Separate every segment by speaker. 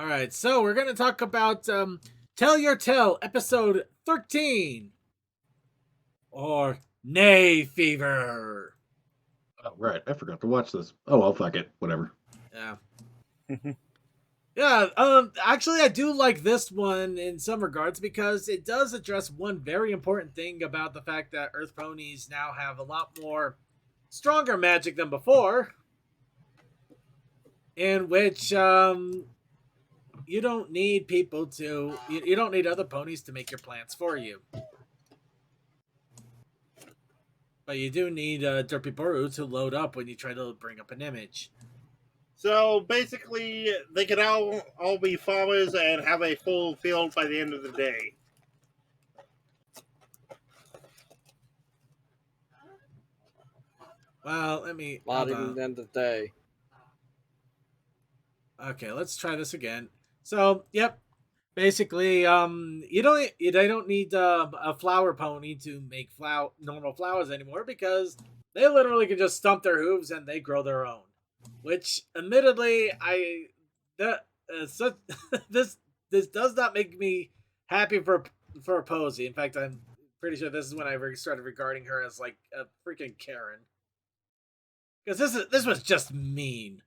Speaker 1: All right, so we're going to talk about Tell Your Tale, episode 13, or Nay Fever.
Speaker 2: Oh, right. I forgot to watch this. Oh, well, fuck it. Whatever.
Speaker 1: Yeah. Yeah, actually, I do like this one in some regards because it does address one very important thing about the fact that Earth ponies now have a lot more stronger magic than before, in which you don't need people to you don't need other ponies to make your plants for you, but you do need Derpy Boru to load up when you try to bring up an image.
Speaker 3: So basically, they can all be farmers and have a full field by the end of the day.
Speaker 1: Well, let me.
Speaker 4: Not even the end of the day.
Speaker 1: Okay, let's try this again. So, yep. Basically, they don't need a flower pony to make normal flowers anymore because they literally can just stump their hooves and they grow their own. Which, admittedly, this does not make me happy for Posey. In fact, I'm pretty sure this is when I started regarding her as like a freaking Karen. Because this was just mean.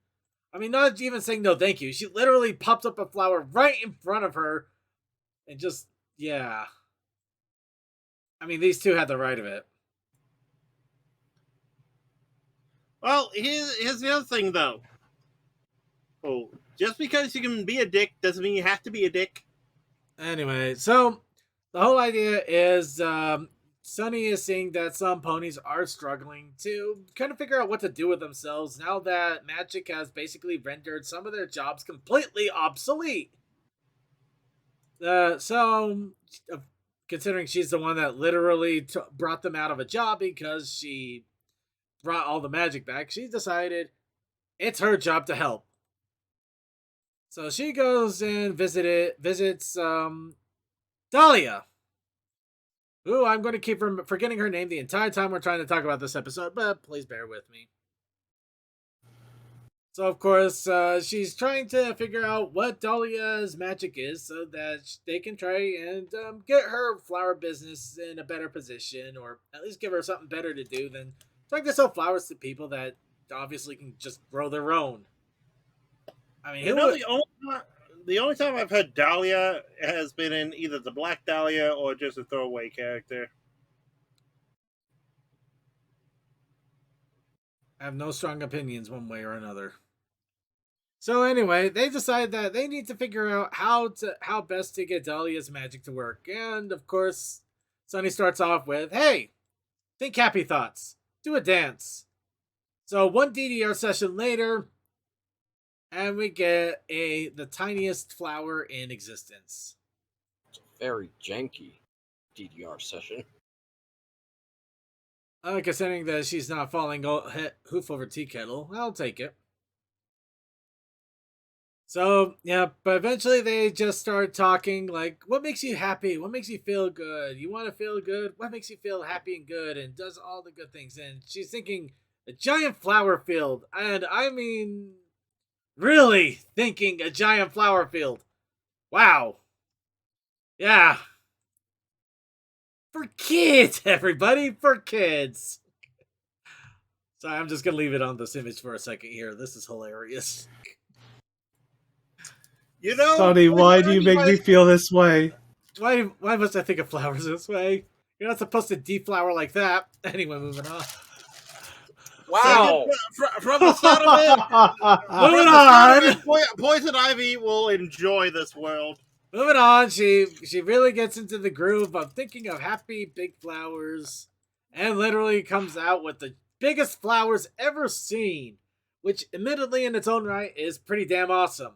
Speaker 1: I mean, not even saying no thank you. She literally popped up a flower right in front of her and just, yeah. I mean, these two had the right of it.
Speaker 3: Well, here's the other thing, though. Oh, just because you can be a dick doesn't mean you have to be a dick.
Speaker 1: Anyway, so the whole idea is Sunny is seeing that some ponies are struggling to kind of figure out what to do with themselves now that magic has basically rendered some of their jobs completely obsolete. Considering she's the one that literally brought them out of a job because she brought all the magic back, she decided it's her job to help. So she goes and visits Dahlia, who I'm going to keep forgetting her name the entire time we're trying to talk about this episode, but please bear with me. So, of course, she's trying to figure out what Dahlia's magic is so that they can try and get her flower business in a better position, or at least give her something better to do than trying to sell flowers to people that obviously can just grow their own. I mean,
Speaker 3: the only time I've heard Dahlia has been in either the Black Dahlia or just a throwaway character.
Speaker 1: I have no strong opinions one way or another. So anyway, they decide that they need to figure out how best to get Dahlia's magic to work. And of course, Sunny starts off with, "Hey, think happy thoughts. Do a dance." So one DDR session later, and we get the tiniest flower in existence.
Speaker 4: It's a very janky DDR session.
Speaker 1: Considering that she's not falling hoof over tea kettle, I'll take it. So, yeah, but eventually they just start talking like, what makes you happy? What makes you feel good? You want to feel good? What makes you feel happy and good? And does all the good things. And she's thinking, a giant flower field. And I mean, really thinking a giant flower field. Wow. Yeah. For kids, everybody. For kids. Sorry, I'm just going to leave it on this image for a second here. This is hilarious.
Speaker 3: You know,
Speaker 5: Sonny, why do you make me feel this way?
Speaker 1: Why must I think of flowers this way? You're not supposed to deflower like that. Anyway, moving on.
Speaker 4: Wow.
Speaker 3: From the start of it,
Speaker 1: Moving on.
Speaker 3: Poison Ivy will enjoy this world.
Speaker 1: Moving on. She really gets into the groove of thinking of happy big flowers, and literally comes out with the biggest flowers ever seen, which admittedly in its own right is pretty damn awesome.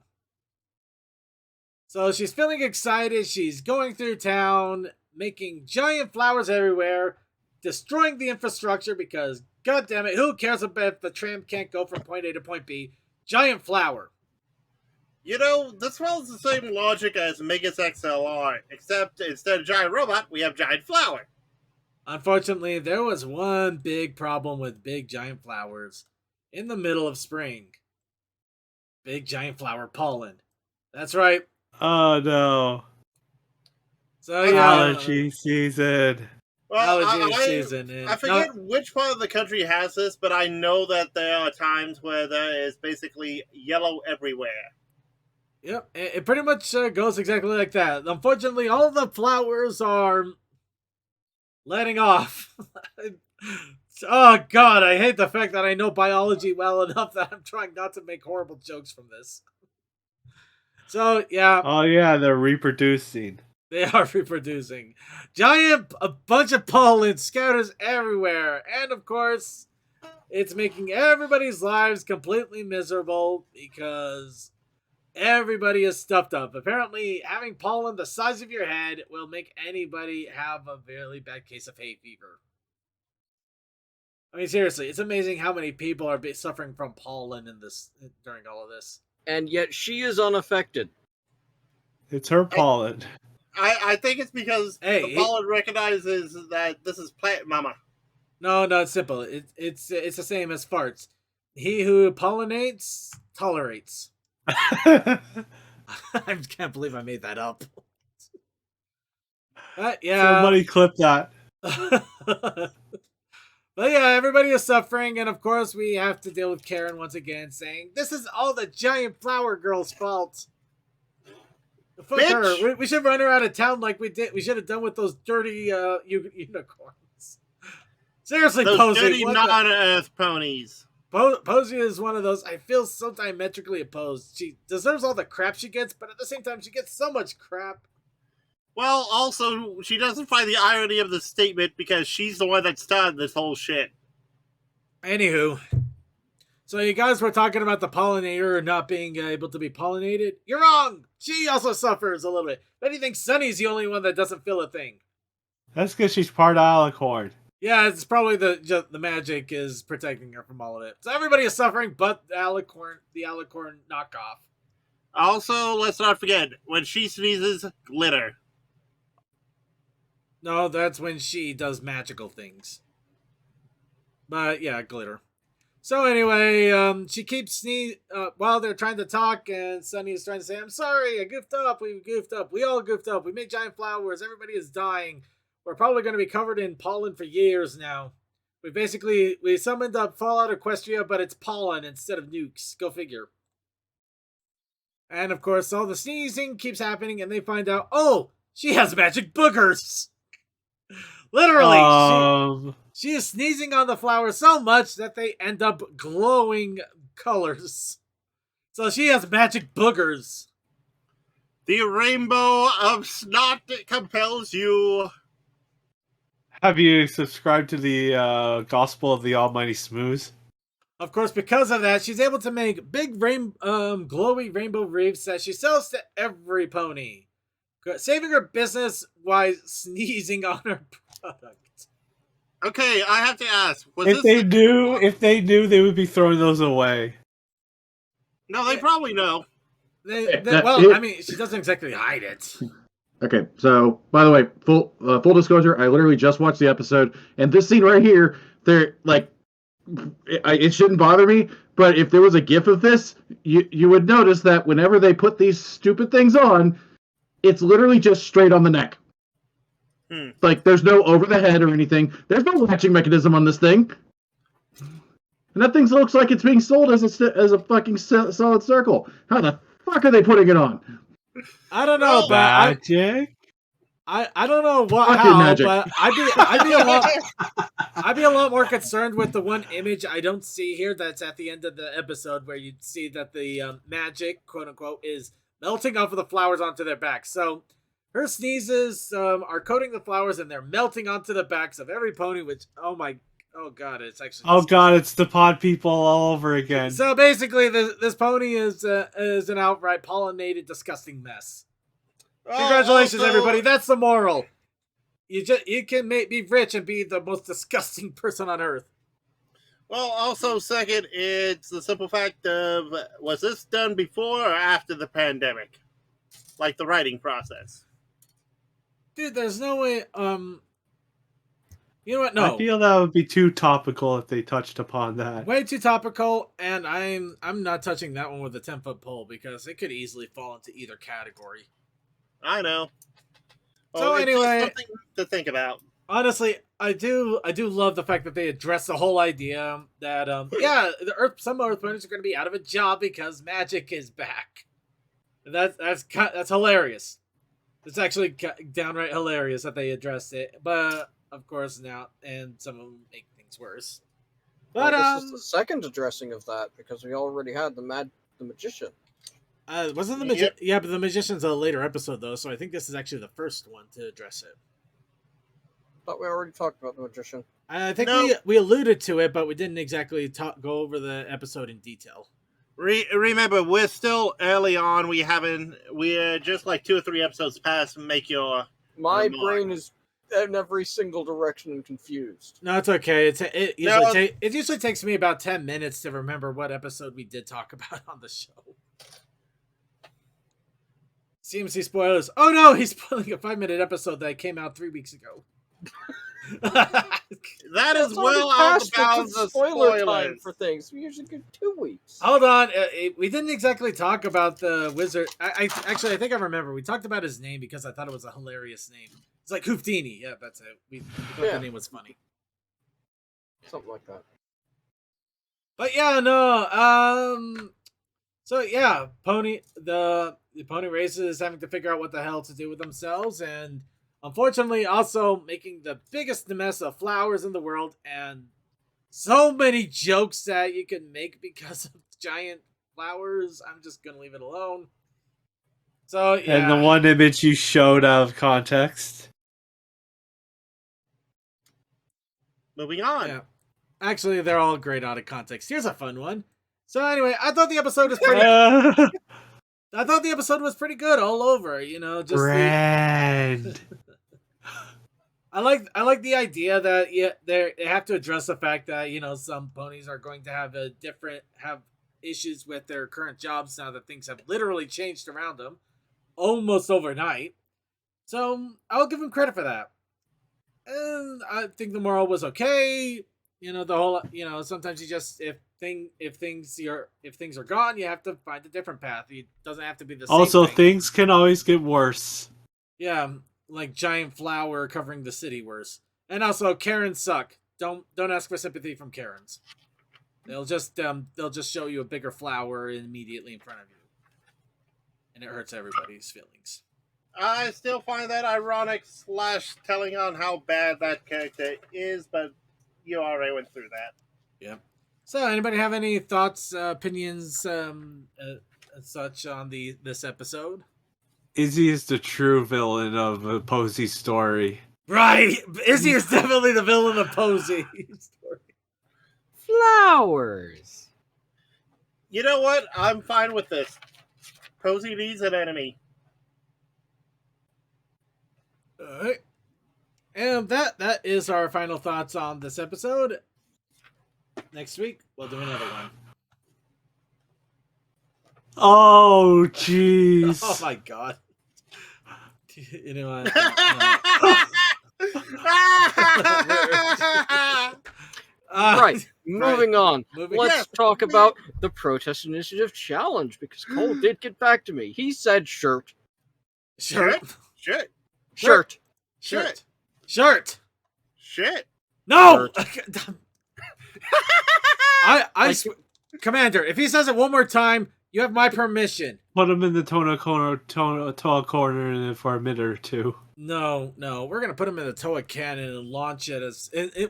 Speaker 1: So she's feeling excited. She's going through town, making giant flowers everywhere, destroying the infrastructure because, god damn it, who cares about if the tram can't go from point A to point B? Giant flower.
Speaker 3: You know, this follows the same logic as Megas XLR, except instead of giant robot, we have giant flower.
Speaker 1: Unfortunately, there was one big problem with big giant flowers in the middle of spring. Big giant flower pollen. That's right.
Speaker 5: Oh no.
Speaker 1: So yeah,
Speaker 5: Allergy season.
Speaker 3: Well,
Speaker 1: allergy season. And
Speaker 3: I forget which part of the country has this, but I know that there are times where there is basically yellow everywhere.
Speaker 1: Yep, it pretty much goes exactly like that. Unfortunately, all the flowers are letting off. Oh god, I hate the fact that I know biology well enough that I'm trying not to make horrible jokes from this. So yeah,
Speaker 5: Oh yeah, they're reproducing.
Speaker 1: they are reproducing. A bunch of pollen scatters everywhere, and of course, it's making everybody's lives completely miserable because everybody is stuffed up. Apparently, having pollen the size of your head will make anybody have a really bad case of hay fever. I mean, seriously, it's amazing how many people are suffering from pollen in this during all of this.
Speaker 4: And yet she is unaffected.
Speaker 5: It's her pollen.
Speaker 3: I think it's because the pollen recognizes that this is plant mama.
Speaker 1: No, it's simple. It's the same as farts. He who pollinates tolerates. I can't believe I made that up. But yeah.
Speaker 5: Somebody clip that.
Speaker 1: But yeah, everybody is suffering, and of course we have to deal with Karen once again, saying this is all the giant flower girl's fault. Fuck her. We should run her out of town like we did. We should have done with those dirty unicorns. Seriously,
Speaker 3: those
Speaker 1: Posey.
Speaker 3: Dirty non-earth ponies.
Speaker 1: Posey is one of those. I feel so diametrically opposed. She deserves all the crap she gets, but at the same time, she gets so much crap.
Speaker 3: Well, also, she doesn't find the irony of the statement because she's the one that started this whole shit.
Speaker 1: Anywho, so you guys were talking about the pollinator not being able to be pollinated. You're wrong. She also suffers a little bit. But you think Sunny's the only one that doesn't feel a thing?
Speaker 5: That's because she's part alicorn.
Speaker 1: Yeah, it's probably the magic is protecting her from all of it. So everybody is suffering, but the alicorn knockoff.
Speaker 3: Also, let's not forget, when she sneezes, glitter.
Speaker 1: No, that's when she does magical things. But yeah, glitter. So anyway, she keeps while they're trying to talk, and Sunny is trying to say, "I'm sorry, I goofed up. We goofed up. We all goofed up. We made giant flowers. Everybody is dying. We're probably going to be covered in pollen for years now. We summoned up Fallout Equestria, but it's pollen instead of nukes. Go figure." And of course, all the sneezing keeps happening, and they find out, oh, she has magic boogers. Literally, she is sneezing on the flowers so much that they end up glowing colors. So she has magic boogers.
Speaker 3: The rainbow of snot compels you.
Speaker 5: Have you subscribed to the Gospel of the Almighty Smooth?
Speaker 1: Of course, because of that, she's able to make big glowy rainbow reefs that she sells to every pony, saving her business while sneezing on her product.
Speaker 3: Okay, I have to ask.
Speaker 5: If they knew, they would be throwing those away.
Speaker 3: No, they probably know.
Speaker 1: I mean, she doesn't exactly hide it.
Speaker 2: Okay, so by the way, full disclosure, I literally just watched the episode, and this scene right here, it shouldn't bother me, but if there was a GIF of this, you would notice that whenever they put these stupid things on, it's literally just straight on the neck. Like, there's no over the head or anything. There's no latching mechanism on this thing. And that thing looks like it's being sold as a fucking solid circle. How the fuck are they putting it on?
Speaker 1: I don't know, but
Speaker 5: magic.
Speaker 1: I don't know but I'd be a lot more concerned with the one image I don't see here that's at the end of the episode where you see that the magic, quote unquote, is melting off of the flowers onto their backs. So her sneezes are coating the flowers and they're melting onto the backs of every pony, which oh god, it's actually
Speaker 5: it's the pod people all over again.
Speaker 1: So basically, this pony is an outright pollinated, disgusting mess. Congratulations, everybody! That's the moral. You can be rich and be the most disgusting person on earth.
Speaker 3: Well, also, second, it's the simple fact of, was this done before or after the pandemic? Like the writing process.
Speaker 1: Dude, there's no way, You know what?
Speaker 5: I
Speaker 1: No.
Speaker 5: feel that would be too topical if they touched upon that.
Speaker 1: Way too topical, and I'm not touching that one with a 10-foot pole because it could easily fall into either category.
Speaker 3: I know.
Speaker 1: So
Speaker 3: it's
Speaker 1: anyway,
Speaker 3: just something to think about.
Speaker 1: Honestly, I do love the fact that they address the whole idea that some Earth planets are going to be out of a job because magic is back. That's hilarious. It's actually downright hilarious that they addressed it, but of course now, and some of them make things worse. But
Speaker 4: Well, this is the second addressing of that because we already had the magician.
Speaker 1: wasn't the magician? Yeah, but the magician's a later episode though, so I think this is actually the first one to address it.
Speaker 4: Thought we already talked about the magician.
Speaker 1: I think we alluded to it, but we didn't exactly go over the episode in detail.
Speaker 3: Remember, we're still early on. We just like 2 or 3 episodes past. Make your
Speaker 4: my brain is in every single direction and confused.
Speaker 1: No, it's okay. It usually takes me about 10 minutes to remember what episode we did talk about on the show. CMC spoilers. Oh no, he's spoiling a 5-minute episode that came out 3 weeks ago.
Speaker 3: That is well out of bounds of spoiler
Speaker 4: time for things. We usually give 2 weeks.
Speaker 1: Hold on, we didn't exactly talk about the wizard. I think I remember. We talked about his name because I thought it was a hilarious name. It's like Hooftini. Yeah, that's it. We thought the name was funny.
Speaker 4: Something like that.
Speaker 1: But yeah, no. So yeah, the pony races is having to figure out what the hell to do with themselves, and unfortunately also making the biggest mess of flowers in the world, and so many jokes that you can make because of giant flowers. I'm just gonna leave it alone. So yeah.
Speaker 5: And the one image you showed out of context.
Speaker 3: Moving on.
Speaker 1: Yeah. Actually, they're all great out of context. Here's a fun one. So anyway, I thought the episode was pretty. I thought the episode was pretty good all over. You know, just
Speaker 5: Brand.
Speaker 1: I like the idea that they have to address the fact that some ponies are going to have have issues with their current jobs now that things have literally changed around them almost overnight. So I'll give them credit for that. And I think the moral was okay. The whole sometimes you just if things are gone, you have to find a different path. It doesn't have to be the same.
Speaker 5: Also,
Speaker 1: thing.
Speaker 5: things can always get worse.
Speaker 1: Yeah, like giant flower covering the city worse. And also, Karens suck. Don't ask for sympathy from Karens. They'll just show you a bigger flower immediately in front of you, and it hurts everybody's feelings.
Speaker 3: I still find that ironic / telling on how bad that character is, but you already went through that.
Speaker 1: Yeah. So, anybody have any thoughts, opinions, such on this episode?
Speaker 5: Izzy is the true villain of a Posey story.
Speaker 1: Right, Izzy is definitely the villain of Posey story.
Speaker 4: Flowers.
Speaker 3: You know what? I'm fine with this. Posey needs an enemy.
Speaker 1: All right. And that is our final thoughts on this episode. Next week, we'll do another one.
Speaker 5: Oh, jeez.
Speaker 1: Oh, my God. You know what?
Speaker 4: Right. Moving on.
Speaker 1: Moving
Speaker 4: Let's talk about the Protest Initiative Challenge because Cole did get back to me. He said shirt.
Speaker 1: Shirt.
Speaker 3: Shit.
Speaker 4: Shirt.
Speaker 1: Shirt. Shirt.
Speaker 3: Shit.
Speaker 1: No! Commander, if he says it one more time, you have my permission.
Speaker 5: Put him in the tall corner for a minute or two.
Speaker 1: No, we're gonna put him in the Toa cannon and launch it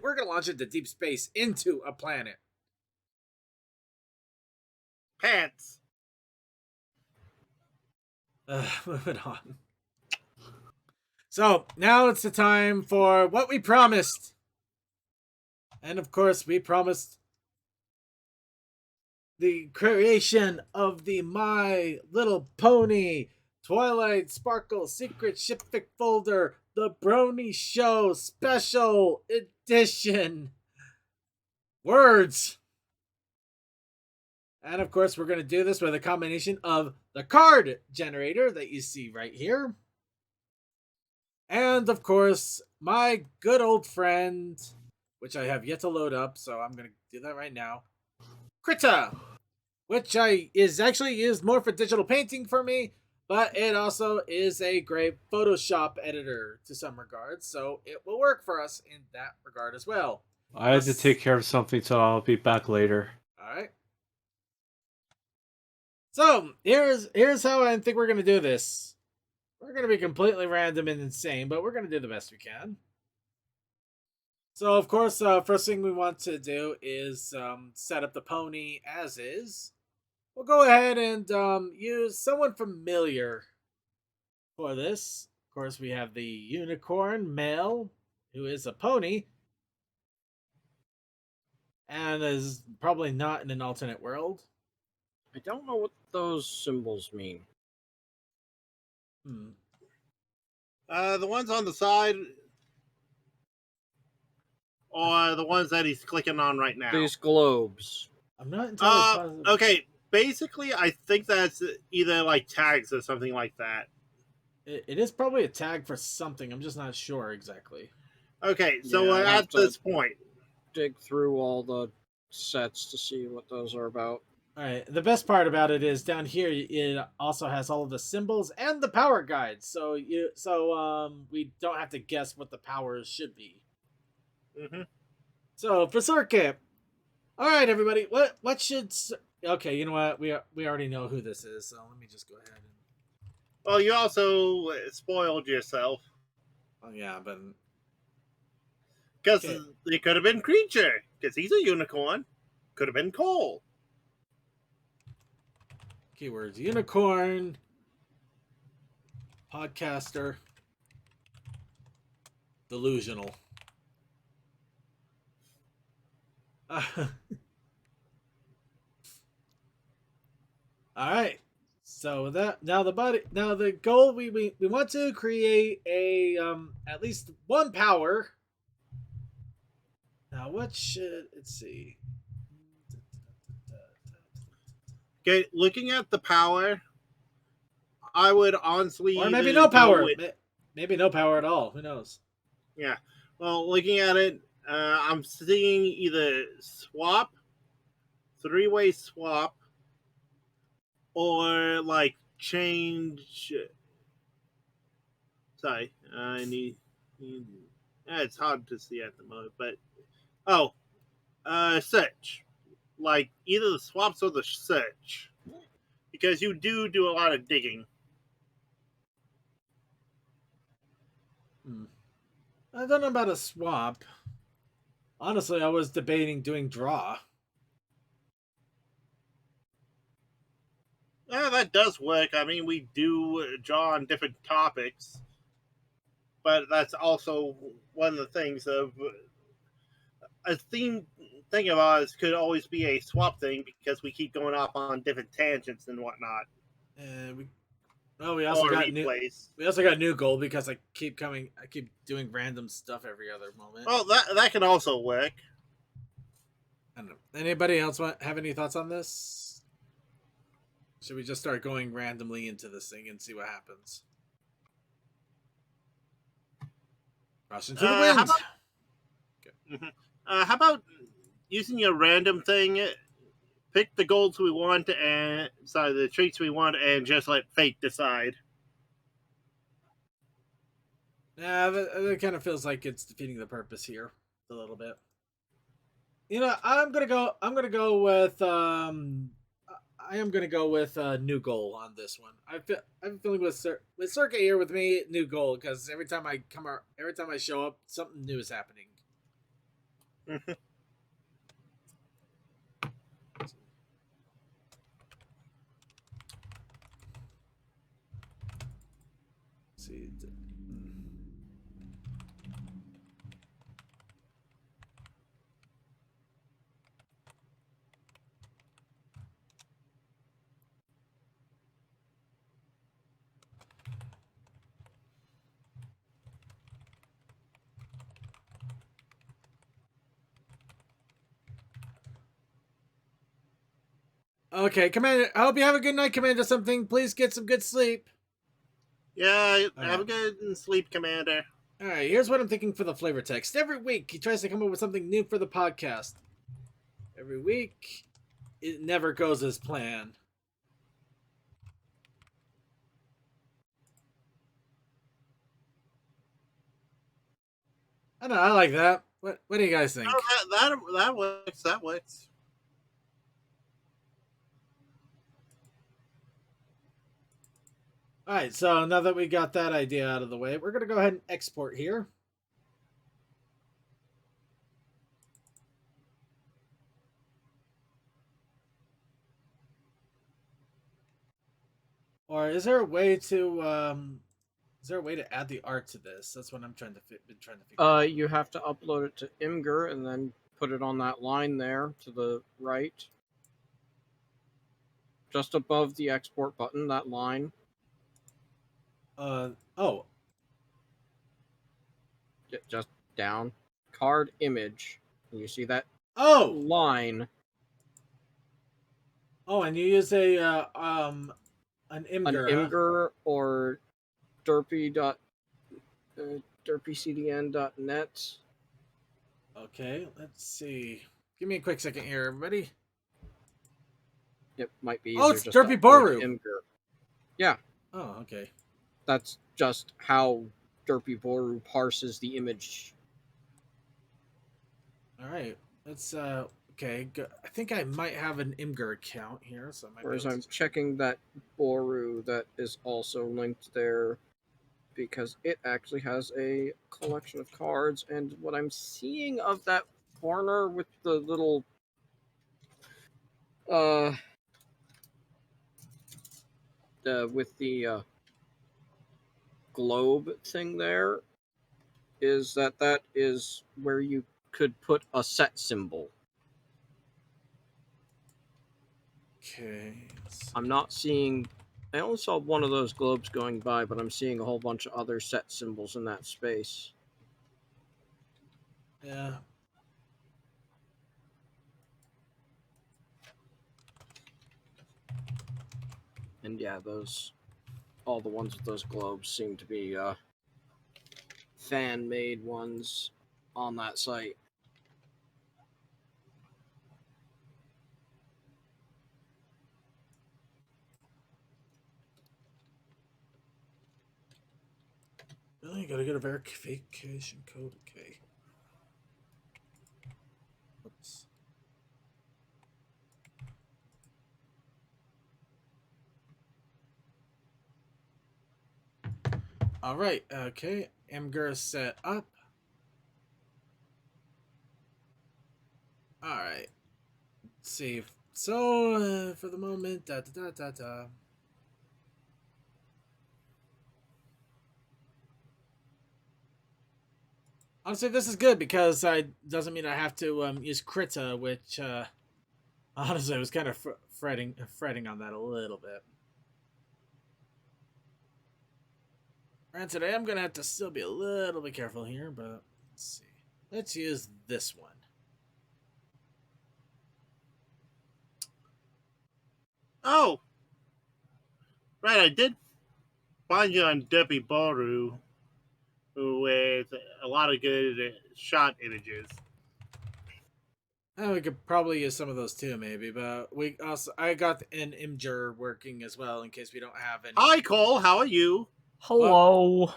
Speaker 1: we're gonna launch it to deep space into a planet.
Speaker 3: Pants.
Speaker 1: Moving on. So now it's the time for what we promised, and of course we promised the creation of the My Little Pony Twilight Sparkle Secret Shipfic Folder, the Brony Show Special Edition. Words. And of course, we're going to do this with a combination of the card generator that you see right here. And of course, my good old friend, which I have yet to load up, so I'm gonna do that right now. Krita, which is actually used more for digital painting for me, but it also is a great Photoshop editor to some regards, so it will work for us in that regard as well.
Speaker 5: I had to take care of something, so I'll be back later.
Speaker 1: All right. So here's how I think we're gonna do this. We're gonna be completely random and insane, but we're gonna do the best we can. So of course, first thing we want to do is set up the pony as is. We'll go ahead and use someone familiar for this. Of course, we have the unicorn male, who is a pony, and is probably not in an alternate world.
Speaker 4: I don't know what those symbols mean.
Speaker 3: The ones on the side, or the ones that he's clicking on right now.
Speaker 4: These globes.
Speaker 1: I'm not entirely positive.
Speaker 3: Okay. Basically, I think that's either like tags or something like that.
Speaker 1: It is probably a tag for something. I'm just not sure exactly.
Speaker 3: Okay, so
Speaker 4: Yeah, I'll have
Speaker 3: at
Speaker 4: to-
Speaker 3: this point,
Speaker 4: Dig through all the sets to see what those are about.
Speaker 1: All right. The best part about it is down here it also has all of the symbols and the power guides, so we don't have to guess what the powers should be.
Speaker 3: mm-hmm.
Speaker 1: So for circuit, all right, everybody. What should? Okay, you know what? We already know who this is, so let me just go ahead and.
Speaker 3: Well, you also spoiled yourself
Speaker 1: Oh yeah, but
Speaker 3: because
Speaker 1: Okay.
Speaker 3: it could have been Creature because he's a unicorn. Could have been Cole.
Speaker 1: keywords: unicorn, podcaster, delusional. All right. So that now the goal we want to create a at least one power. Now what should let's see.
Speaker 3: Okay, looking at the power, I would honestly
Speaker 1: Or maybe
Speaker 3: either
Speaker 1: no
Speaker 3: go
Speaker 1: power.
Speaker 3: with-
Speaker 1: Maybe no power at all. Who knows?
Speaker 3: yeah. Well, looking at it, I'm seeing either swap, three-way swap, or like change. Sorry, I need. It's hard to see at the moment, but search, like either the swaps or the search, because you do a lot of digging.
Speaker 1: I don't know about a swap. Honestly, I was debating doing draw.
Speaker 3: Yeah, that does work. I mean, we do draw on different topics, but that's also one of the things of a thing of ours could always be a swap thing because we keep going off on different tangents and whatnot.
Speaker 1: We also
Speaker 3: Or
Speaker 1: got
Speaker 3: replays.
Speaker 1: we also got new goal because I keep doing random stuff every other moment.
Speaker 3: Well, that can also work.
Speaker 1: I don't know. Anybody else have any thoughts on this? Should we just start going randomly into this thing and see what happens? Rush into the wind.
Speaker 3: How about using your random thing? Pick the goals we want and the traits we want, and just let fate decide.
Speaker 1: Yeah, that kind of feels like it's defeating the purpose here a little bit. You know, I'm gonna go with I am gonna go with new goal on this one. I'm feeling with Circa here with me, new goal, because every time I show up, something new is happening. See. Okay, Commander. I hope you have a good night, Commander. Something. Please get some good sleep.
Speaker 3: Yeah,
Speaker 1: Oh,
Speaker 3: have a good sleep, Commander.
Speaker 1: All right, here's what I'm thinking for the flavor text. Every week, he tries to come up with something new for the podcast. Every week, it never goes as planned. I don't know. I like that. What do you guys think?
Speaker 3: Oh, that works. That works.
Speaker 1: All right, so now that we got that idea out of the way, we're going to go ahead and export here. Or is there a way to add the art to this? That's what I'm trying to been trying to figure out.
Speaker 4: You have to upload it to Imgur and then put it on that line there to the right. Just above the export button, that line.
Speaker 1: Oh.
Speaker 4: Just down. Card image. And you see that
Speaker 1: Oh!
Speaker 4: line.
Speaker 1: Oh, and you use an Imgur.
Speaker 4: An Imgur or derpycdn.net.
Speaker 1: Okay, let's see. Give me a quick second here, everybody.
Speaker 4: It might be.
Speaker 1: Oh, it's
Speaker 4: just to
Speaker 1: Derpy
Speaker 4: upload
Speaker 1: Boru.
Speaker 4: Imgur. Yeah.
Speaker 1: Oh, okay.
Speaker 4: That's just how Derpy Boru parses the image.
Speaker 1: All right. Let's okay. I think I might have an Imgur account here, so I might.
Speaker 4: Whereas I'm checking that Boru that is also linked there because it actually has a collection of cards, and what I'm seeing of that corner with the little with the globe thing there is that is where you could put a set symbol.
Speaker 1: Okay.
Speaker 4: I'm not seeing. I only saw one of those globes going by, but I'm seeing a whole bunch of other set symbols in that space.
Speaker 1: Yeah.
Speaker 4: And yeah, all the ones with those globes seem to be fan-made ones on that site.
Speaker 1: Really, gotta get a verification code. Okay. Oops. All right. Okay. Imgur is set up. All right. Let's see. So for the moment, da da da da da. Honestly, this is good because I doesn't mean I have to use Krita, which honestly I was kind of fretting on that a little bit. Granted, I am gonna have to still be a little bit careful here, but let's see. Let's use this one.
Speaker 3: Oh, right. I did find you on Derpy Boru with a lot of good shot images.
Speaker 1: Oh, we could probably use some of those too, maybe. But I got an Imgur working as well in case we don't have any.
Speaker 3: Hi, Cole. How are you?
Speaker 6: Hello.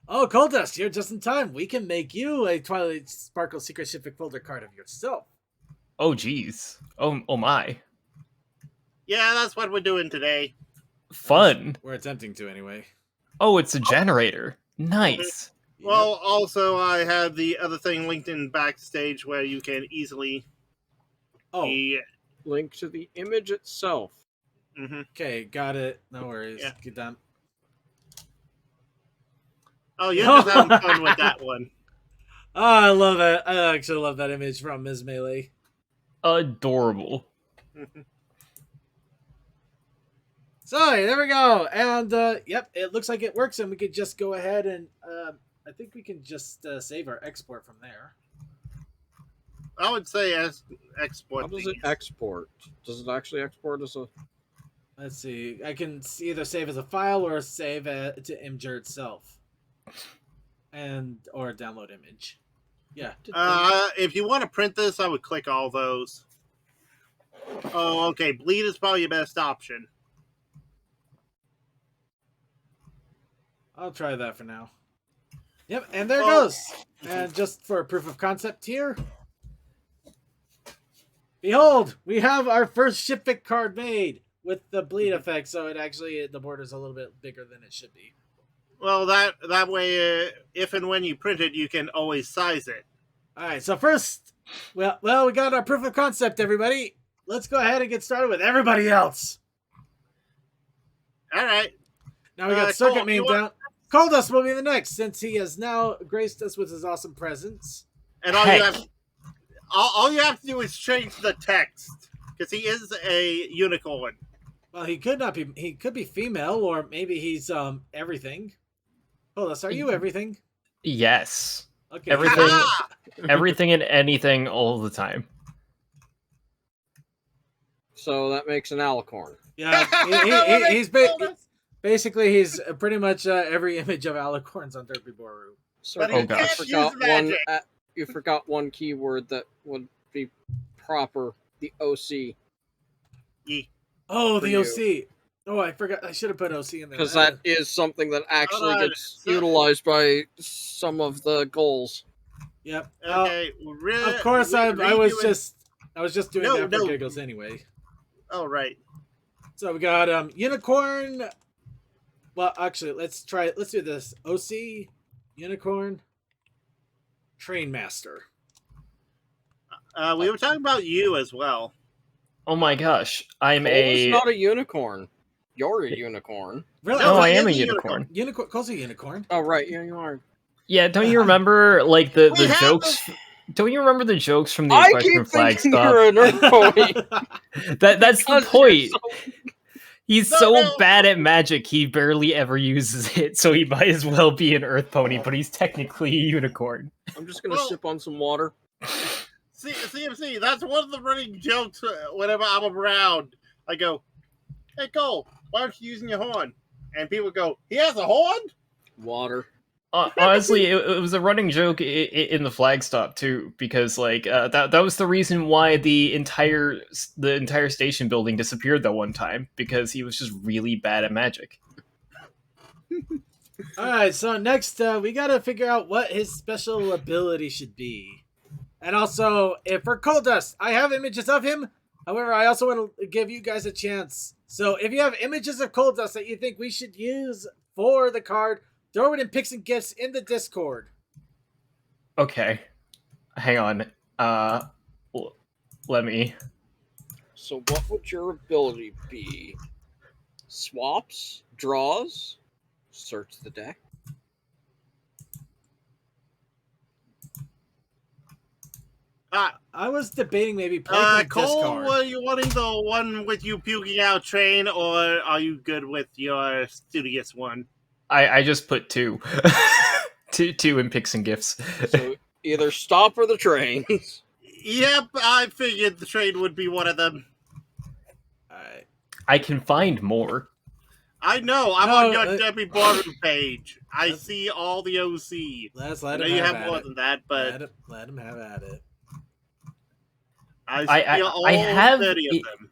Speaker 1: Oh, Coldust, you're just in time. We can make you a Twilight Sparkle Secret Civic folder card of yourself.
Speaker 6: Oh, geez. Oh my.
Speaker 3: Yeah, that's what we're doing today.
Speaker 6: Fun.
Speaker 1: We're attempting to, anyway.
Speaker 6: Oh, it's a generator. Nice.
Speaker 3: Well, also, I have the other thing linked in backstage where you can easily.
Speaker 4: Link to the image itself.
Speaker 3: Mm-hmm.
Speaker 1: Okay, got it. No worries.
Speaker 3: Yeah.
Speaker 1: Get done.
Speaker 3: Oh, you're just having fun with that one.
Speaker 1: Oh, I love it. I actually love that image from Ms. Melee.
Speaker 6: Adorable.
Speaker 1: So, there we go. And, yep, it looks like it works. And we could just go ahead and, I think we can just save our export from there.
Speaker 3: I would say export.
Speaker 4: How does it export? Does it actually export as a...
Speaker 1: Let's see. I can either save as a file or save to Imgur itself. and or download image. Yeah.
Speaker 3: If you want to print this, I would click all those. Oh, okay. Bleed is probably your best option.
Speaker 1: I'll try that for now. Yep, and there it
Speaker 3: Oh.
Speaker 1: goes. And just for a proof of concept here, behold, we have our first ship fit card made with the bleed effect. So it actually the border's a little bit bigger than it should be.
Speaker 3: Well, that way, if and when you print it, you can always size it.
Speaker 1: All right. So first, well, we got our proof of concept, everybody. Let's go ahead and get started with everybody else.
Speaker 3: All right.
Speaker 1: Now we got Circuit Main down. Coldust will be the next, since he has now graced us with his awesome presence.
Speaker 3: And all you have to do is change the text, because he is a unicorn.
Speaker 1: Well, he could not be. He could be female, or maybe he's everything. Coldust, are you everything?
Speaker 6: Yes.
Speaker 1: Okay.
Speaker 6: Everything, everything and anything all the time.
Speaker 4: So that makes an alicorn.
Speaker 1: Yeah, he's basically he's pretty much every image of alicorns on Derpy Boru.
Speaker 4: So
Speaker 3: But
Speaker 6: he
Speaker 4: you
Speaker 6: can't
Speaker 4: forgot
Speaker 3: use magic.
Speaker 4: you forgot one keyword that would be proper. The OC.
Speaker 1: Oh,
Speaker 4: For
Speaker 1: the
Speaker 4: you.
Speaker 1: OC. Oh, I forgot. I should have put OC in there.
Speaker 4: Because that is something that actually
Speaker 3: on.
Speaker 4: gets utilized by some of the goals.
Speaker 1: Yep.
Speaker 3: Okay.
Speaker 1: Of course, I was just doing that for giggles anyway.
Speaker 3: Oh, right.
Speaker 1: So we got unicorn. Well, actually, let's do this. OC, unicorn, train master.
Speaker 3: We were talking about you as well.
Speaker 6: Oh my gosh, I'm
Speaker 4: Cole's
Speaker 6: a.
Speaker 4: not a unicorn. You're a unicorn.
Speaker 1: Really?
Speaker 6: No,
Speaker 3: No,
Speaker 6: I
Speaker 3: he
Speaker 6: am a
Speaker 3: is a
Speaker 6: unicorn.
Speaker 1: Unicorn. Cole's a unicorn.
Speaker 4: Oh right, yeah, you are.
Speaker 6: Yeah, don't you remember like the
Speaker 3: We have
Speaker 6: jokes? Don't you remember the jokes from the
Speaker 4: I
Speaker 6: equestrian
Speaker 4: keep
Speaker 6: flag
Speaker 4: thinking
Speaker 6: stop?
Speaker 4: you're an earth pony.
Speaker 6: That's the
Speaker 4: Because
Speaker 6: point.
Speaker 4: you're so-
Speaker 6: He's
Speaker 3: No,
Speaker 6: so
Speaker 3: no.
Speaker 6: bad at magic, he barely ever uses it, so he might as well be an earth pony, but he's technically a unicorn.
Speaker 4: I'm just gonna
Speaker 3: Well-
Speaker 4: sip on some water.
Speaker 3: CMC, that's one of the running jokes whenever I'm around. I go, hey, Cole, why aren't you using your horn? And people go, he has a horn?
Speaker 4: Water.
Speaker 6: Honestly, it was a running joke in the flag stop too, because like that was the reason why the entire station building disappeared that one time, because he was just really bad at magic.
Speaker 1: All right. So next, we got to figure out what his special ability should be, and also if for Coldust, I have images of him. However, I also want to give you guys a chance. So if you have images of Coldust that you think we should use for the card, throw it in Picks and Gifts in the Discord.
Speaker 6: Okay, hang on. Let me.
Speaker 4: So what would your ability be? Swaps? Draws? Search the deck?
Speaker 1: I was debating maybe play from
Speaker 3: Cole,
Speaker 1: discard.
Speaker 3: were you wanting the one with you puking out train, or are you good with your studious one?
Speaker 6: I just put two. two in Picks and Gifts.
Speaker 4: So either stop or the trains.
Speaker 3: Yep, I figured the train would be one of them.
Speaker 1: All right.
Speaker 6: I can find more.
Speaker 3: I know, I'm
Speaker 1: No,
Speaker 3: on your Debbie Ballroom page. I
Speaker 1: Let's-
Speaker 3: see all the OC.
Speaker 1: Let's
Speaker 3: I
Speaker 1: let
Speaker 3: know
Speaker 1: him
Speaker 3: you
Speaker 1: have
Speaker 3: have
Speaker 1: at
Speaker 3: more
Speaker 1: it.
Speaker 3: than that, but
Speaker 1: Let him have at it.
Speaker 3: I see all
Speaker 6: I have
Speaker 3: 30 of
Speaker 6: it-
Speaker 3: them.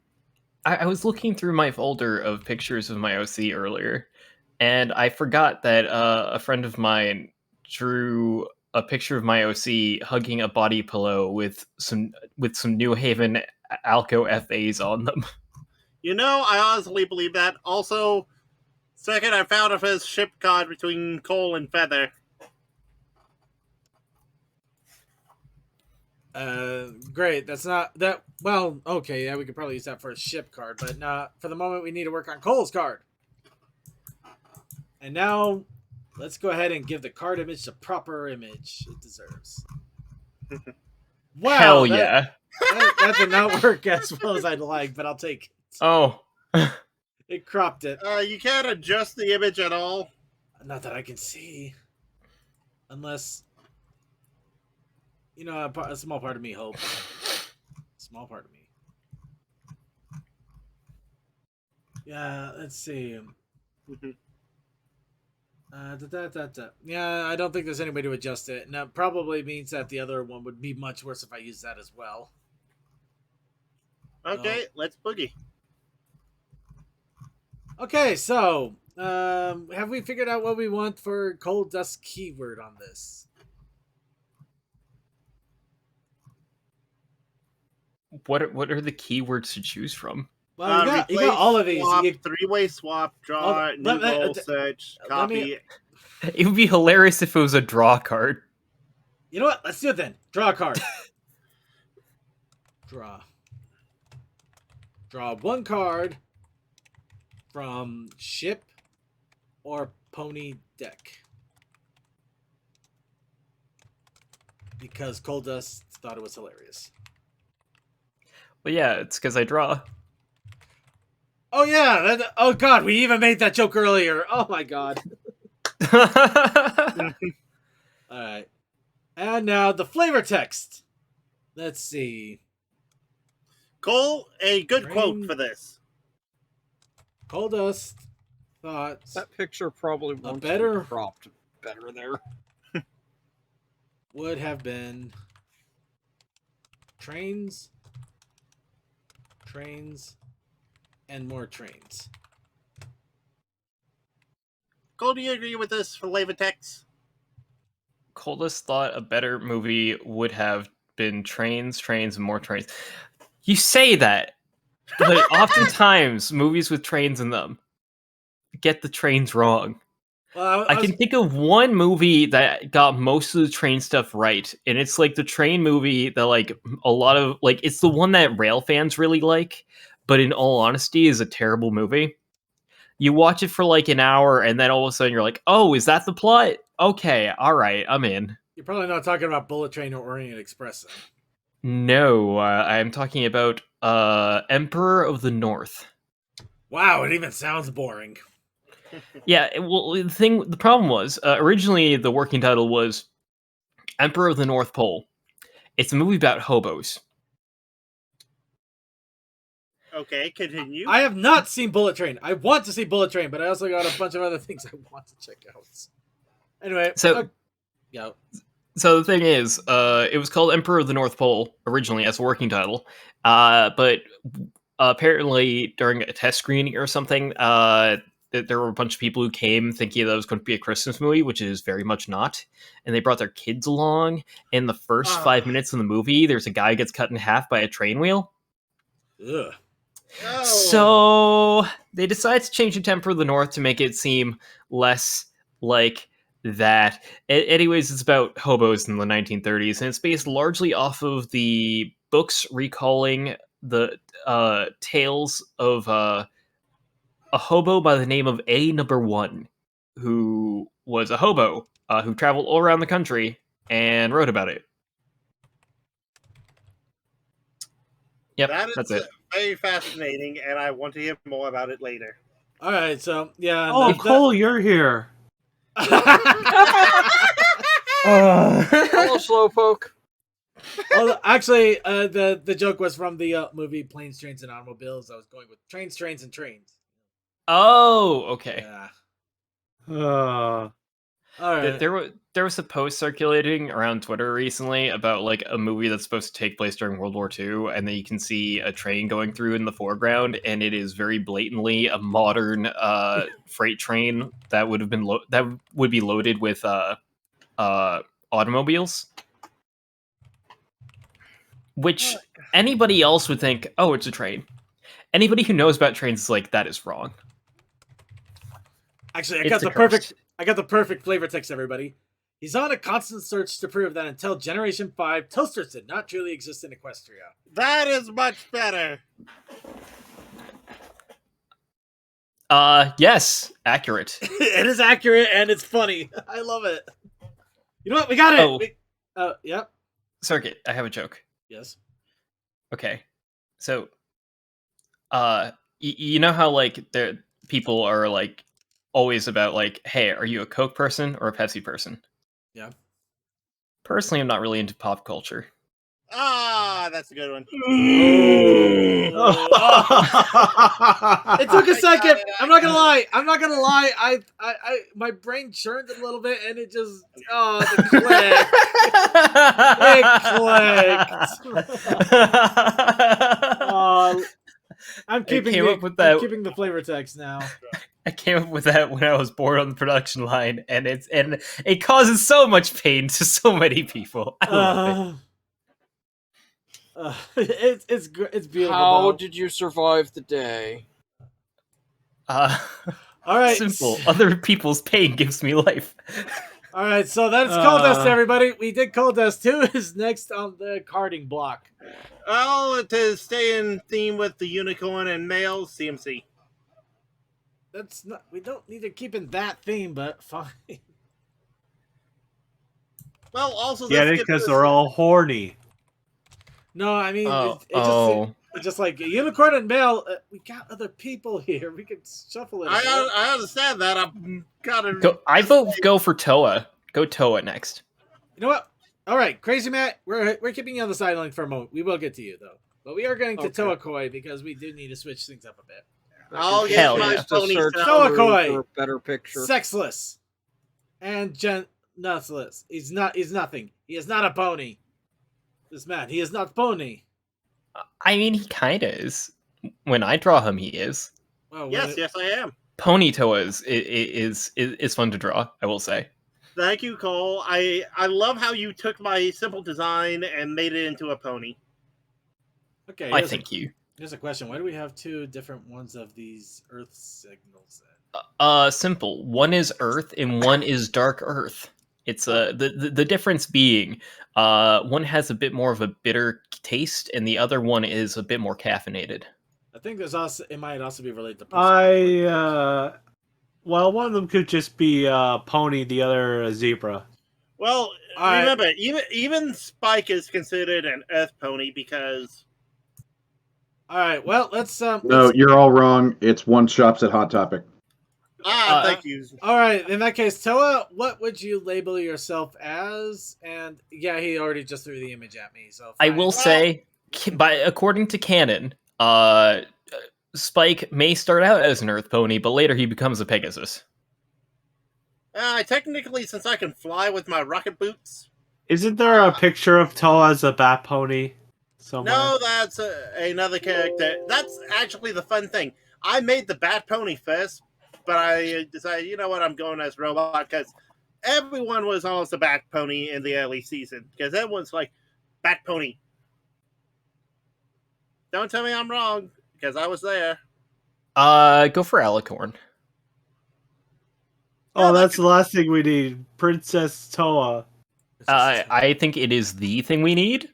Speaker 6: I was looking through my folder of pictures of my OC earlier, and I forgot that a friend of mine drew a picture of my OC hugging a body pillow with some New Haven Alco FAs on them.
Speaker 3: You know, I honestly believe that. Also, second, I found a first ship card between Cole and Feather.
Speaker 1: Great. That's not that. Well, okay. Yeah, we could probably use that for a ship card, but not for the moment. We need to work on Cole's card. And now, let's go ahead and give the card image the proper image it deserves. Wow!
Speaker 6: Hell
Speaker 1: that-
Speaker 6: yeah!
Speaker 1: That did not work as well as I'd like, but I'll take it.
Speaker 6: Oh,
Speaker 1: It cropped it.
Speaker 3: You can't adjust the image at all.
Speaker 1: Not that I can see. Unless, you know, a small part of me hopes. Small part of me. Yeah, let's see. Yeah, I don't think there's any way to adjust it. And that probably means that the other one would be much worse if I use that as well.
Speaker 3: Okay, let's boogie.
Speaker 1: Okay, so have we figured out what we want for coal dust keyword on this?
Speaker 6: What are the keywords to choose from?
Speaker 1: Well, you got all of these.
Speaker 3: Swap, three-way swap, draw, new goal search, copy.
Speaker 6: It would be hilarious if it was a draw card.
Speaker 1: You know what? Let's do it then. Draw a card. Draw one card from ship or pony deck. Because Coal Dust thought it was hilarious.
Speaker 6: Well, yeah, it's because I draw.
Speaker 1: Oh yeah! Oh god, we even made that joke earlier. Oh my god. Alright. And now the flavor text. Let's see.
Speaker 3: Cole, a good quote for this.
Speaker 1: Coal Dust thought
Speaker 4: That picture probably won't be
Speaker 1: better-
Speaker 4: cropped better there.
Speaker 1: would have been trains, and more trains.
Speaker 3: Cole, do you agree with this for flavor text?
Speaker 6: Coldest thought a better movie would have been trains, and more trains. You say that, but oftentimes movies with trains in them get the trains wrong.
Speaker 1: Well,
Speaker 6: I can think of one movie that got most of the train stuff right, and it's like the train movie that like a lot of like it's the one that rail fans really like, but in all honesty is a terrible movie. You watch it for like an hour, and then all of a sudden you're like, "Oh, is that the plot? Okay, all right, I'm in."
Speaker 1: You're probably not talking about Bullet Train or Orient Express. Then.
Speaker 6: No, I'm talking about Emperor of the North.
Speaker 1: Wow, it even sounds boring.
Speaker 6: Yeah, well, the problem was originally the working title was Emperor of the North Pole. It's a movie about hobos.
Speaker 3: Okay, continue.
Speaker 1: I have not seen Bullet Train. I want to see Bullet Train, but I also got a bunch of other things I want to check out. Anyway,
Speaker 6: So,
Speaker 1: yeah.
Speaker 6: So the thing is, it was called Emperor of the North Pole originally as a working title, but apparently during a test screening or something, there were a bunch of people who came thinking that it was going to be a Christmas movie, which is very much not. And they brought their kids along. In the first 5 minutes of the movie, there's a guy who gets cut in half by a train wheel.
Speaker 1: Ugh.
Speaker 3: Oh.
Speaker 6: So they decided to change the Emperor of the North to make it seem less like that. Anyways, it's about hobos in the 1930s, and it's based largely off of the books recalling the tales of a hobo by the name of A Number One, who was a hobo who traveled all around the country and wrote about it. Yep,
Speaker 3: That is
Speaker 6: that's it.
Speaker 3: very fascinating, and I want to hear more about it later.
Speaker 1: All right, so yeah.
Speaker 5: Oh, Cole, you're here.
Speaker 4: Hello, Slowpoke.
Speaker 1: Well, actually, the joke was from the movie Planes, Trains, and Automobiles. I was going with trains, and trains.
Speaker 6: Oh, okay.
Speaker 1: Yeah. All right.
Speaker 6: There was a post circulating around Twitter recently about like a movie that's supposed to take place during World War II, and then you can see a train going through in the foreground, and it is very blatantly a modern freight train that would have been that would be loaded with automobiles, which anybody else would think, oh, it's a train. Anybody who knows about trains is like, that is wrong.
Speaker 1: Actually, I got the perfect flavor text, everybody. He's on a constant search to prove that until Generation 5, toasters did not truly exist in Equestria.
Speaker 3: That is much better.
Speaker 6: Yes, accurate.
Speaker 1: It is accurate and it's funny. I love it. You know what? We got it. Yep.
Speaker 6: Circuit, I have a joke.
Speaker 1: Yes.
Speaker 6: Okay. So, you know how like people are like always about like, hey, are you a Coke person or a Pepsi person?
Speaker 1: Yeah.
Speaker 6: Personally, I'm not really into pop culture.
Speaker 3: Ah, that's a good one.
Speaker 1: It took a
Speaker 3: I
Speaker 1: second.
Speaker 3: got it,
Speaker 1: I'm not gonna lie. My brain churned a little bit, and it just the click. I'm keeping
Speaker 6: came up with that.
Speaker 1: I'm keeping the flavor text now.
Speaker 6: I came up with that when I was bored on the production line, and it causes so much pain to so many people. I love it.
Speaker 1: It's beautiful.
Speaker 4: How
Speaker 1: though.
Speaker 4: did you survive the day?
Speaker 1: All right.
Speaker 6: Simple. Other people's pain gives me life.
Speaker 1: All right, so that's Coldust, everybody. We did Coldust. Who is next on the carding block?
Speaker 3: Well, to stay in theme with the unicorn and males, CMC.
Speaker 1: That's not. We don't need to keep in that theme, but fine.
Speaker 3: Well, also
Speaker 5: Get
Speaker 3: let's
Speaker 5: it?
Speaker 3: get
Speaker 5: Because
Speaker 3: this-
Speaker 5: they're all horny.
Speaker 1: No, I mean,
Speaker 6: Oh,
Speaker 1: it's just like unicorn and male. We got other people here. We could shuffle it.
Speaker 3: I understand that. I'm gotta.
Speaker 6: I vote go for Toa. Go Toa next.
Speaker 1: You know what? All right, Crazy Matt, we're keeping you on the sideline for a moment. We will get to you though, but we are going to Toakoi because we do need to switch things up a bit.
Speaker 3: I'll get
Speaker 6: Hell
Speaker 3: my
Speaker 6: yeah.
Speaker 4: Just to
Speaker 3: pony
Speaker 4: search
Speaker 3: sound.
Speaker 4: through
Speaker 1: Toakoi.
Speaker 4: for a better picture.
Speaker 1: Sexless and nutless. He's not. He's nothing. He is not a pony. This man. He is not pony.
Speaker 6: I mean, he kind of is. When I draw him, he is.
Speaker 1: Well,
Speaker 3: Yes, I am.
Speaker 6: Pony Toa is fun to draw, I will say.
Speaker 3: Thank you, Cole. I love how you took my simple design and made it into a pony.
Speaker 1: Okay.
Speaker 6: I thank you.
Speaker 1: Here's a question. Why do we have two different ones of these Earth signals?
Speaker 6: Simple. One is Earth and one is Dark Earth. It's the difference being one has a bit more of a bitter taste and the other one is a bit more caffeinated.
Speaker 1: I think there's also it might also be related to.
Speaker 5: Well, one of them could just be pony, the other a zebra.
Speaker 3: Well,
Speaker 1: All
Speaker 3: remember, even Spike is considered an Earth pony because.
Speaker 1: All right. Well, let's.
Speaker 2: No, you're all wrong. It's one shops at Hot Topic.
Speaker 3: Thank you.
Speaker 1: All right. In that case, Toa, what would you label yourself as? And yeah, he already just threw the image at me. So
Speaker 6: I
Speaker 1: fine.
Speaker 6: will say, according to canon, Spike may start out as an Earth pony, but later he becomes a Pegasus.
Speaker 3: Technically, since I can fly with my rocket boots.
Speaker 5: Isn't there a picture of Toa as a bat pony somewhere?
Speaker 3: No, that's another character. That's actually the fun thing. I made the Bat Pony first, but I decided, you know what, I'm going as robot because everyone was almost a Bat Pony in the early season because everyone's like, Bat Pony. Don't tell me I'm wrong because I was there.
Speaker 6: Go for Alicorn.
Speaker 5: Oh, that's the last thing we need. Princess Toa.
Speaker 6: I think it is the thing we need.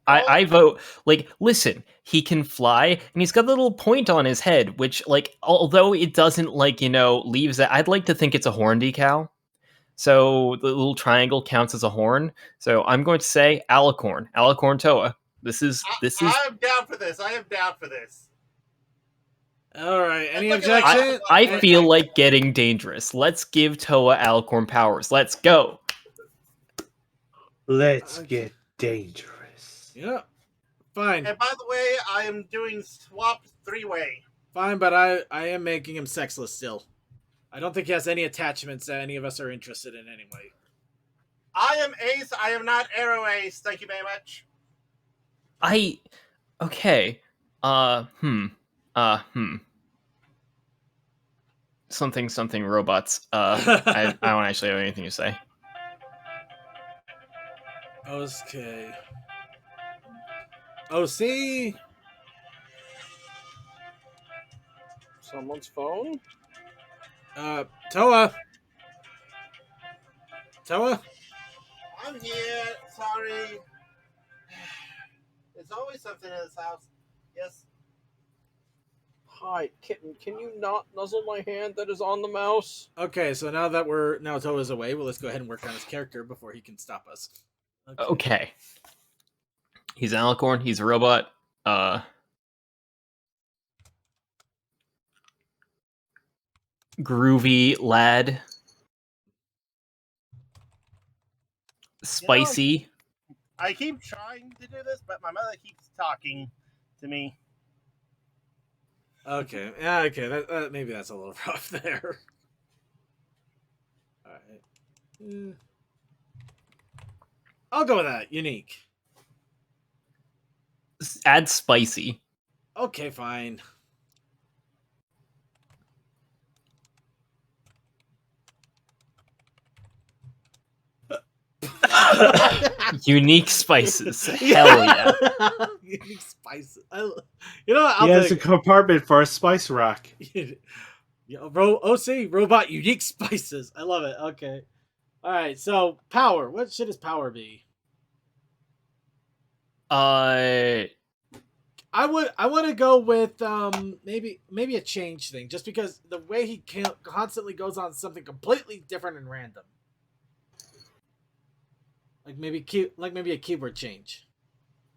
Speaker 6: I vote, like, listen, he can fly, and he's got a little point on his head, which, like, although it doesn't, like, leaves that, I'd like to think it's a horn decal. So the little triangle counts as a horn. So I'm going to say Alicorn. Alicorn Toa. This is.
Speaker 3: I'm down for this. I am down for this.
Speaker 1: All right. Any
Speaker 3: Look at that.
Speaker 1: objection?
Speaker 6: I feel like getting dangerous. Let's give Toa Alicorn powers. Let's go.
Speaker 5: Let's get dangerous.
Speaker 1: Yeah. Fine.
Speaker 3: And by the way, I am doing swap 3-way.
Speaker 1: Fine, but I am making him sexless still. I don't think he has any attachments that any of us are interested in anyway.
Speaker 3: I am Ace. I am not Arrow Ace. Thank you very much.
Speaker 6: Okay. Something robots. I don't actually have anything to say.
Speaker 1: Okay. OC.
Speaker 4: Someone's phone?
Speaker 1: Toa. Toa?
Speaker 3: I'm here. Sorry. There's always something in this house. Yes.
Speaker 4: Hi, kitten. Can you not nuzzle my hand that is on the mouse?
Speaker 1: Okay, so now that now Toa's away, well, let's go ahead and work on his character before he can stop us.
Speaker 6: Okay. He's an Alicorn. He's a robot. Groovy lad. Spicy.
Speaker 3: I keep trying to do this, but my mother keeps talking to me.
Speaker 1: Okay. Yeah. Okay. Maybe that's a little rough there. All right. I'll go with that. Unique.
Speaker 6: Add spicy.
Speaker 1: Okay. Fine.
Speaker 6: Unique spices. Hell yeah.
Speaker 1: Unique spices. You know what?
Speaker 5: He
Speaker 1: I'll
Speaker 5: has a
Speaker 1: take
Speaker 5: compartment for a spice rack.
Speaker 1: it. OC robot unique spices. I love it. Okay. All right. So power. What should his power be? I want to go with maybe a change thing, just because the way he constantly goes on something completely different and random. Like maybe a keyword change,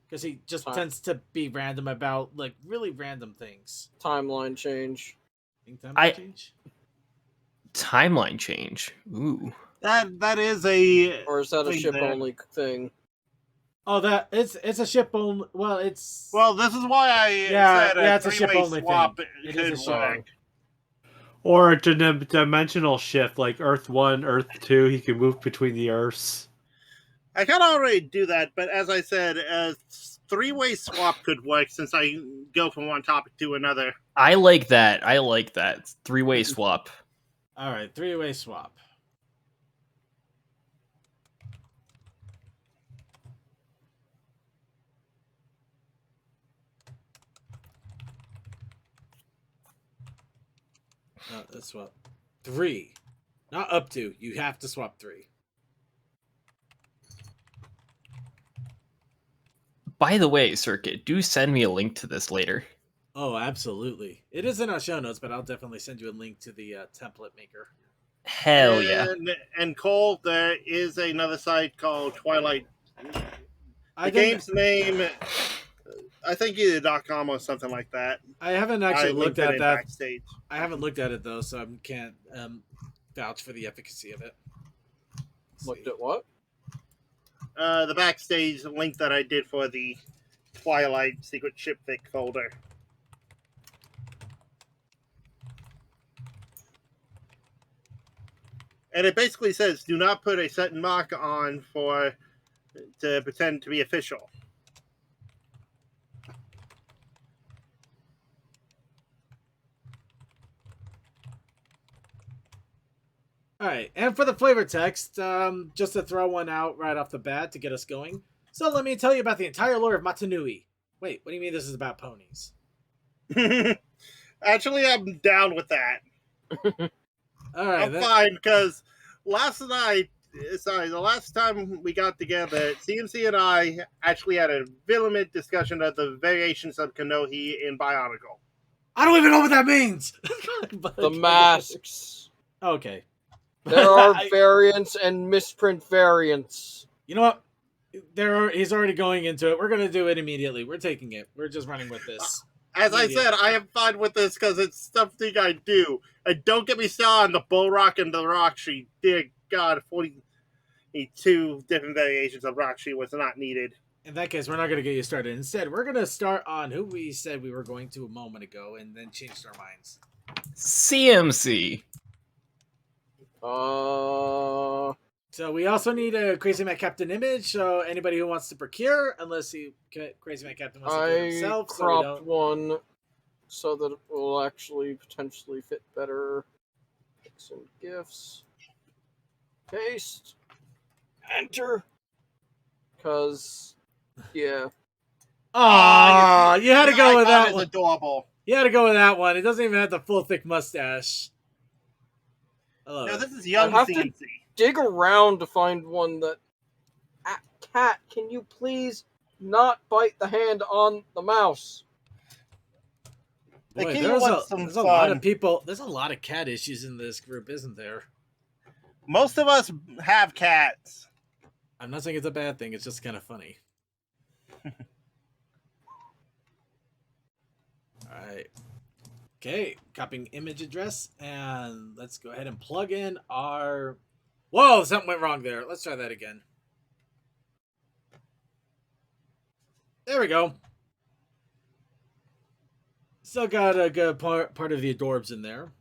Speaker 1: because he just tends to be random about like really random things.
Speaker 4: Timeline change.
Speaker 6: Timeline change. Ooh.
Speaker 3: That is a.
Speaker 4: Or is that a
Speaker 3: thing
Speaker 4: ship
Speaker 3: there.
Speaker 4: only thing?
Speaker 1: Oh, it's a ship only. Well, it's
Speaker 3: Well, this is why I said
Speaker 1: it's
Speaker 3: a
Speaker 1: a ship
Speaker 3: three-way
Speaker 1: only
Speaker 3: swap
Speaker 1: thing. It
Speaker 3: could
Speaker 1: is a ship.
Speaker 3: work.
Speaker 5: Or a dimensional shift, like Earth 1, Earth 2. He can move between the Earths.
Speaker 3: I can already do that, but as I said, a three-way swap could work since I go from one topic to another.
Speaker 6: I like that. 3-way swap.
Speaker 1: All right, 3-way swap. No, let's swap 3, not up to. You have to swap 3.
Speaker 6: By the way, Circuit, do send me a link to this later.
Speaker 1: Oh, absolutely. It is in our show notes, but I'll definitely send you a link to the template maker.
Speaker 6: Hell yeah.
Speaker 3: And Cole, there is another site called Twilight.
Speaker 1: The
Speaker 3: game's name, I think either .com or something like that.
Speaker 1: I haven't actually looked at that.
Speaker 3: Backstage.
Speaker 1: I haven't looked at it though, so I can't vouch for the efficacy of it.
Speaker 4: Looked at what?
Speaker 3: The backstage link that I did for the Twilight Secret Ship Fic folder. And it basically says, do not put a certain mark on to pretend to be official.
Speaker 1: All right, and for the flavor text, just to throw one out right off the bat to get us going. So let me tell you about the entire lore of Matanui. Wait, what do you mean this is about ponies?
Speaker 3: Actually, I'm down with that.
Speaker 1: All right,
Speaker 3: I'm fine, because the last time we got together, CMC and I actually had a vehement discussion of the variations of Kanohi in Bionicle.
Speaker 1: I don't even know what that means.
Speaker 4: The masks.
Speaker 1: Okay.
Speaker 4: There are variants and misprint variants.
Speaker 1: You know what? He's already going into it. We're going to do it immediately. We're taking it. We're just running with this.
Speaker 3: As I said, I am fine with this because it's something I do. And don't get me started on the Bull Rock and the Rock Sheet. Dear God, 42 different variations of Rock Sheet was not needed.
Speaker 1: In that case, we're not going to get you started. Instead, we're going to start on who we said we were going to a moment ago and then changed our minds.
Speaker 6: CMC.
Speaker 1: So we also need a Crazy Matt Captain image. So anybody who wants to procure, unless Crazy Matt Captain wants to do it himself.
Speaker 4: I cropped one so that it will actually potentially fit better. Some gifts. Paste. Enter. Because, yeah.
Speaker 1: Oh, you had to go with that one.
Speaker 3: Adorable.
Speaker 1: You had to go with that one. It doesn't even have the full thick mustache.
Speaker 3: No, this is young CMC.
Speaker 4: Dig around to find one that. Cat, can you please not bite the hand on the mouse?
Speaker 1: Boy, there's a lot of people. There's a lot of cat issues in this group, isn't there?
Speaker 3: Most of us have cats.
Speaker 1: I'm not saying it's a bad thing. It's just kind of funny. All right. Okay, copying image address, and let's go ahead and plug in our... Whoa, something went wrong there. Let's try that again. There we go. Still got a good part of the adorbs in there.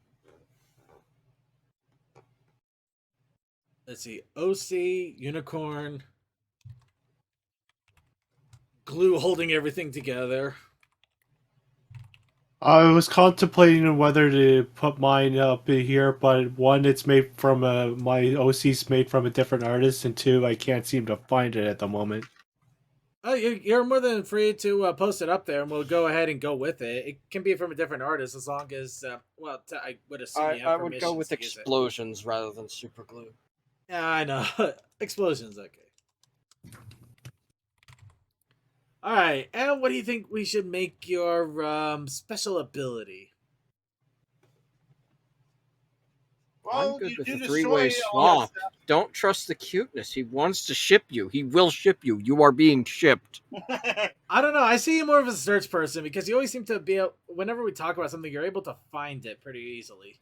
Speaker 1: Let's see. OC, Unicorn, Glue holding everything together.
Speaker 5: I was contemplating whether to put mine up in here, but one, it's made from my OC's made from a different artist, and two, I can't seem to find it at the moment.
Speaker 1: Oh, you're more than free to post it up there, and we'll go ahead and go with it. It can be from a different artist as long as, I would assume you have
Speaker 4: I would go with
Speaker 1: permissions to use it.
Speaker 4: explosions rather than super glue.
Speaker 1: Yeah, I know. Explosions, okay. All right, and what do you think we should make your special ability?
Speaker 3: Well,
Speaker 4: I'm good
Speaker 3: you
Speaker 4: with
Speaker 3: do
Speaker 4: the
Speaker 3: destroy
Speaker 4: three-way
Speaker 3: all
Speaker 4: swamp. Don't trust the cuteness. He wants to ship you. He will ship you. You are being shipped.
Speaker 3: that
Speaker 1: I don't know. I see you more of a search person because you always seem to be. Whenever we talk about something, you're able to find it pretty easily.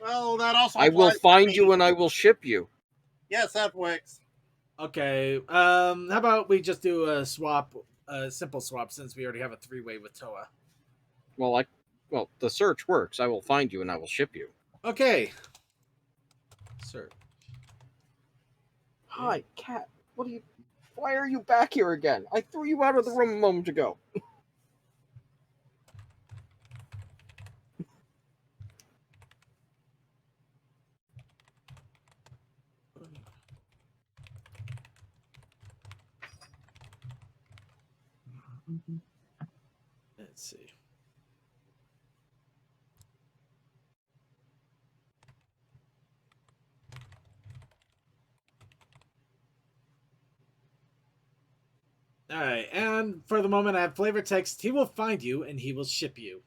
Speaker 3: Well, that also
Speaker 4: I will
Speaker 3: applies to
Speaker 4: find
Speaker 3: me.
Speaker 4: you and I will ship you.
Speaker 3: Yes, that works.
Speaker 1: Okay. How about we just do a swap, a simple swap, since we already have a three-way with Toa.
Speaker 4: Well, the search works. I will find you and I will ship you.
Speaker 1: Okay. Search.
Speaker 4: Hi, cat. Why are you back here again? I threw you out of the room a moment ago.
Speaker 1: Let's see. All right, and for the moment, I have flavor text. He will find you and he will ship you.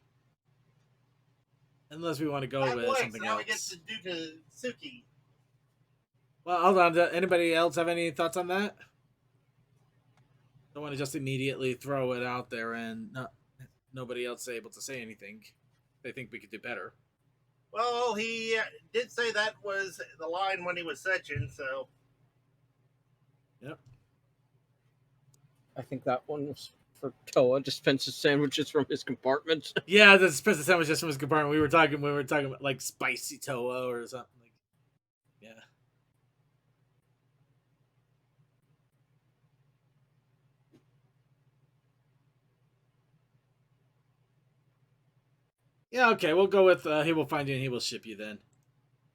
Speaker 1: Unless we want to go
Speaker 3: That
Speaker 1: with
Speaker 3: works.
Speaker 1: something
Speaker 3: Now we get
Speaker 1: else.
Speaker 3: to do to Suki.
Speaker 1: Well, hold on. Does anybody else have any thoughts on that? Don't want to just immediately throw it out there and nobody else is able to say anything. They think we could do better.
Speaker 3: Well, he did say that was the line when he was searching, so.
Speaker 1: Yep.
Speaker 4: I think that one was for Toa. Dispenses sandwiches from his compartment.
Speaker 1: Yeah, the special sandwich just from his compartment. We were talking about like spicy Toa or something. Like, yeah. Yeah, okay, we'll go with he will find you and he will ship you then.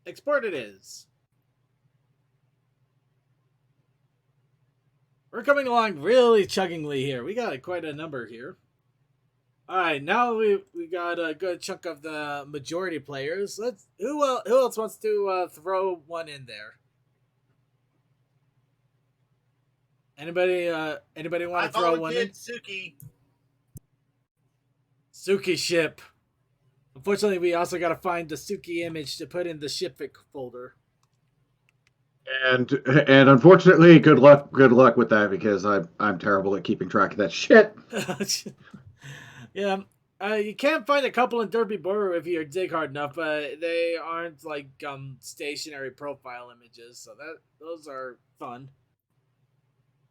Speaker 1: Export it is. We're coming along really chuggingly here. We got quite a number here. All right, now we got a good chunk of the majority players. Who else wants to throw one in there? Anybody want
Speaker 3: I
Speaker 1: to throw one in?
Speaker 3: volunteered Suki.
Speaker 1: Suki ship. Unfortunately, we also got to find the Suki image to put in the ship folder.
Speaker 2: And unfortunately, good luck with that because I'm terrible at keeping track of that shit.
Speaker 1: Yeah, you can find a couple in Derby Boru if you dig hard enough, but they aren't like stationary profile images, so those are fun.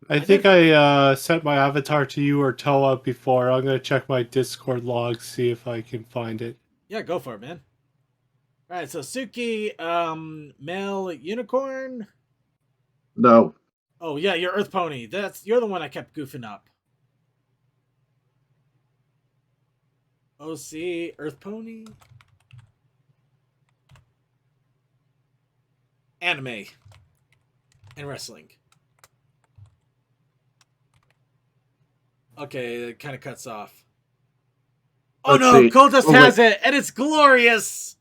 Speaker 5: I think I sent my avatar to you or Toa before. I'm gonna check my Discord logs, see if I can find it.
Speaker 1: Yeah, go for it, man. All right, so Suki, male unicorn.
Speaker 2: No.
Speaker 1: Oh yeah, you're Earth Pony. You're the one I kept goofing up. OC, Earth Pony. Anime. And wrestling. Okay, it kind of cuts off. Oh
Speaker 2: Let's
Speaker 1: no,
Speaker 2: see.
Speaker 1: Cultist
Speaker 2: Oh,
Speaker 1: has it, and it's glorious!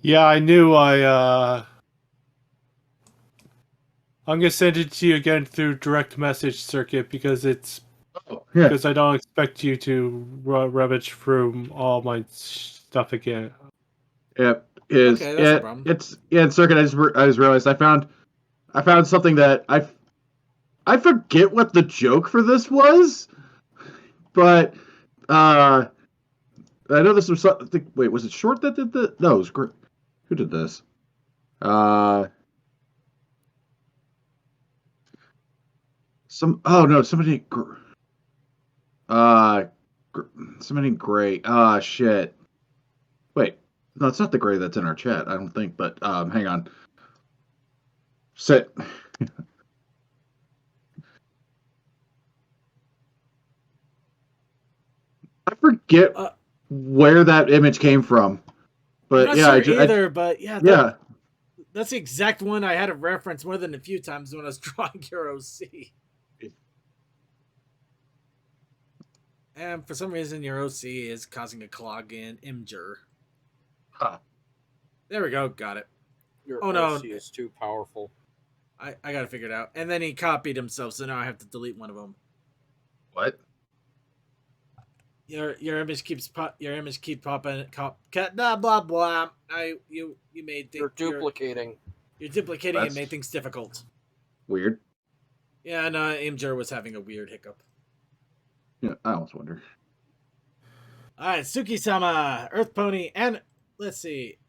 Speaker 5: Yeah, I knew I'm gonna send it to you again through direct message circuit because
Speaker 2: yeah.
Speaker 5: because I don't expect you to rummage through all my stuff again.
Speaker 2: Yep.
Speaker 1: Okay, that's no problem.
Speaker 2: It's Circuit. I just realized I found something that I forget what the joke for this was, but I know this was something. Wait, was it Short that did the? No, it was who did this? Oh no, somebody. Uh, somebody gray. Ah, shit. Wait, no, it's not the gray that's in our chat. I don't think. But hang on. Sit. I forget where that image came from. But
Speaker 1: I'm not
Speaker 2: yeah,
Speaker 1: sure either. But yeah,
Speaker 2: yeah.
Speaker 1: that's the exact one I had a reference more than a few times when I was drawing your OC. And for some reason, your OC is causing a clog in Imgur.
Speaker 2: Huh.
Speaker 1: There we go. Got it.
Speaker 4: Your
Speaker 1: Oh, no.
Speaker 4: OC is too powerful.
Speaker 1: I got to figure it out. And then he copied himself, so now I have to delete one of them.
Speaker 2: What?
Speaker 1: Your image keeps popping. Blah blah blah. You made
Speaker 4: You're duplicating.
Speaker 1: You're duplicating
Speaker 2: That's
Speaker 1: and made things difficult.
Speaker 2: Weird.
Speaker 1: Yeah, and Imgur was having a weird hiccup.
Speaker 2: Yeah, I almost wonder.
Speaker 1: All right, Suki-sama, Earth Pony, and let's see,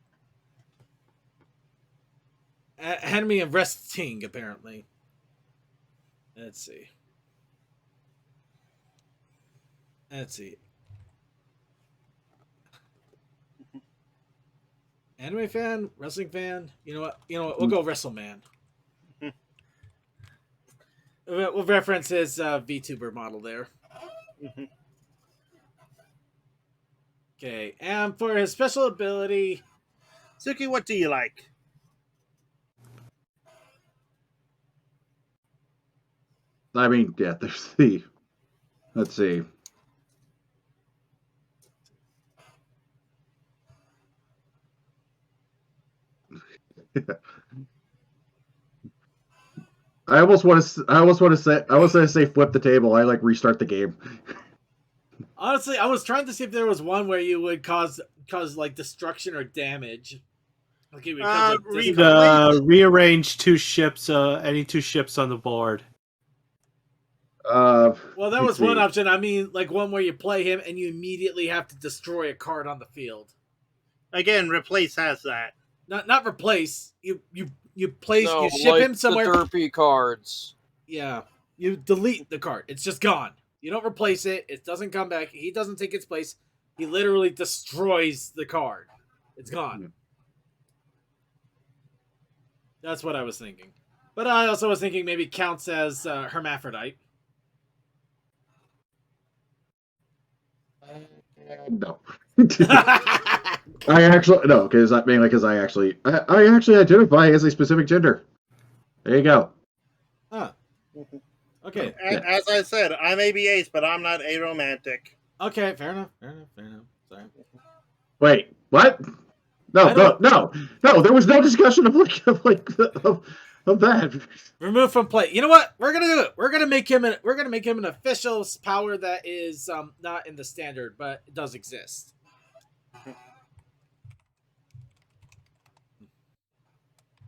Speaker 1: enemy of resting apparently. Let's see. Anime fan, wrestling fan. You know what? We'll go WrestleMan. We'll reference his VTuber model there. Okay, and for his special ability,
Speaker 3: Suki, what do you like?
Speaker 2: I mean, yeah, there's the. Let's see. I almost want to say flip the table. I like restart the game.
Speaker 1: honestly, I was trying to see if there was one where you would cause like destruction or damage. Like it would cause, like,
Speaker 5: rearrange two ships. Any two ships on the board.
Speaker 1: well, that was one option. I mean, like one where you play him and you immediately have to destroy a card on the field.
Speaker 3: Again, replace has that.
Speaker 1: Not replace. You place.
Speaker 4: No,
Speaker 1: you ship
Speaker 4: like
Speaker 1: him somewhere.
Speaker 4: The derpy cards.
Speaker 1: Yeah, you delete the card. It's just gone. You don't replace it. It doesn't come back. He doesn't take its place. He literally destroys the card. It's gone. That's what I was thinking. But I also was thinking maybe counts as hermaphrodite.
Speaker 2: No. I actually no, because mainly because I actually identify as a specific gender. There you go.
Speaker 1: Huh. Okay.
Speaker 3: As I said, I may be ace, but I'm not aromantic.
Speaker 1: Okay, fair enough. Sorry.
Speaker 2: Wait, what? No. There was no discussion of that.
Speaker 1: Remove from play. You know what? We're gonna do it. We're gonna make him an official power that is not in the standard, but it does exist.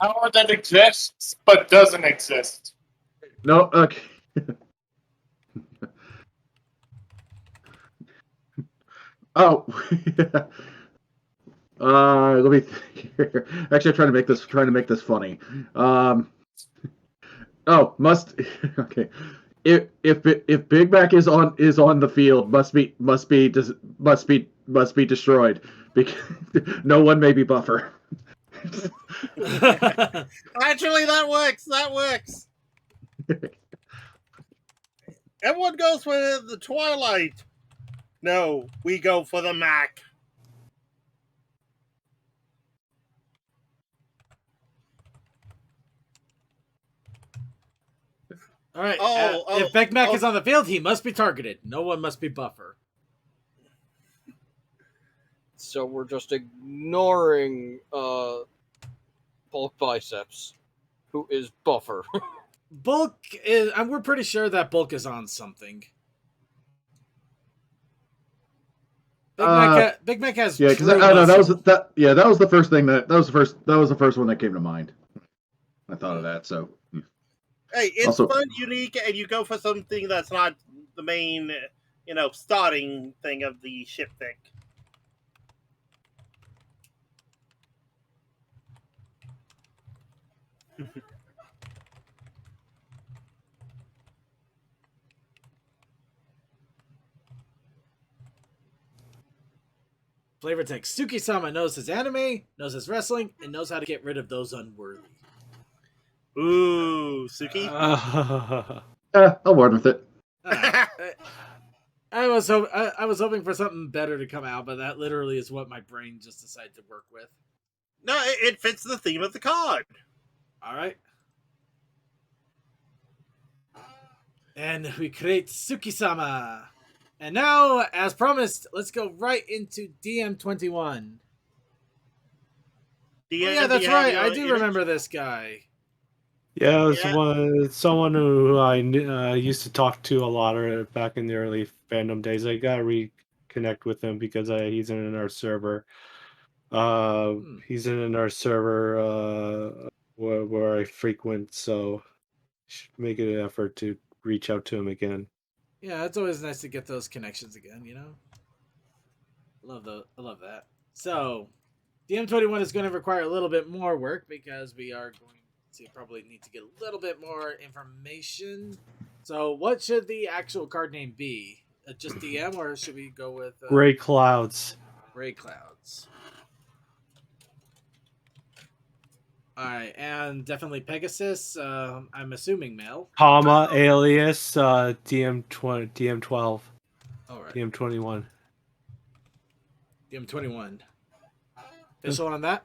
Speaker 7: Power that exists but doesn't exist.
Speaker 2: No, okay. Oh, let me think here. Actually, I'm trying to make this funny. Oh, must okay. If Big Mac is on the field, must be destroyed because no one may be buffer.
Speaker 3: Actually, that works. Everyone goes for the Twilight. No, we go for the Mac.
Speaker 1: All right. If Big Mac is on the field, he must be targeted. No one must be buffer.
Speaker 4: So we're just ignoring Bulk Biceps, who is buffer.
Speaker 1: Bulk is. We're pretty sure that Bulk is on something. Big Mac has.
Speaker 2: Yeah, because that was the first thing that was the first one that came to mind. I thought of that. So.
Speaker 3: Hey, it's
Speaker 2: Also,
Speaker 3: fun, unique, and you go for something that's not the main, starting thing of the ship pick.
Speaker 1: Flavor text. Suki-sama knows his anime, knows his wrestling, and knows how to get rid of those unworthy.
Speaker 3: Ooh, Suki.
Speaker 2: I'll work with it.
Speaker 1: I was hoping for something better to come out, but that literally is what my brain just decided to work with.
Speaker 3: No, it fits the theme of the card.
Speaker 1: All right. And we create Suki-sama. And now, as promised, let's go right into DM21. Yeah, that's right. I do remember this guy.
Speaker 5: Yeah, it was
Speaker 3: Yeah.
Speaker 5: someone who I used to talk to a lot back in the early fandom days. I gotta reconnect with him because he's in our server. He's in our server where I frequent, so should make an effort to reach out to him again.
Speaker 1: Yeah, it's always nice to get those connections again, you know? I love that. So, DM21 is going to require a little bit more work because we are going to probably need to get a little bit more information. So, what should the actual card name be? Just DM, or should we go with
Speaker 5: Gray Clouds?
Speaker 1: Gray Clouds. All right, and definitely Pegasus. I'm assuming male.
Speaker 5: Comma alias DM12.
Speaker 1: All right.
Speaker 5: DM21.
Speaker 1: DM21. Official on that?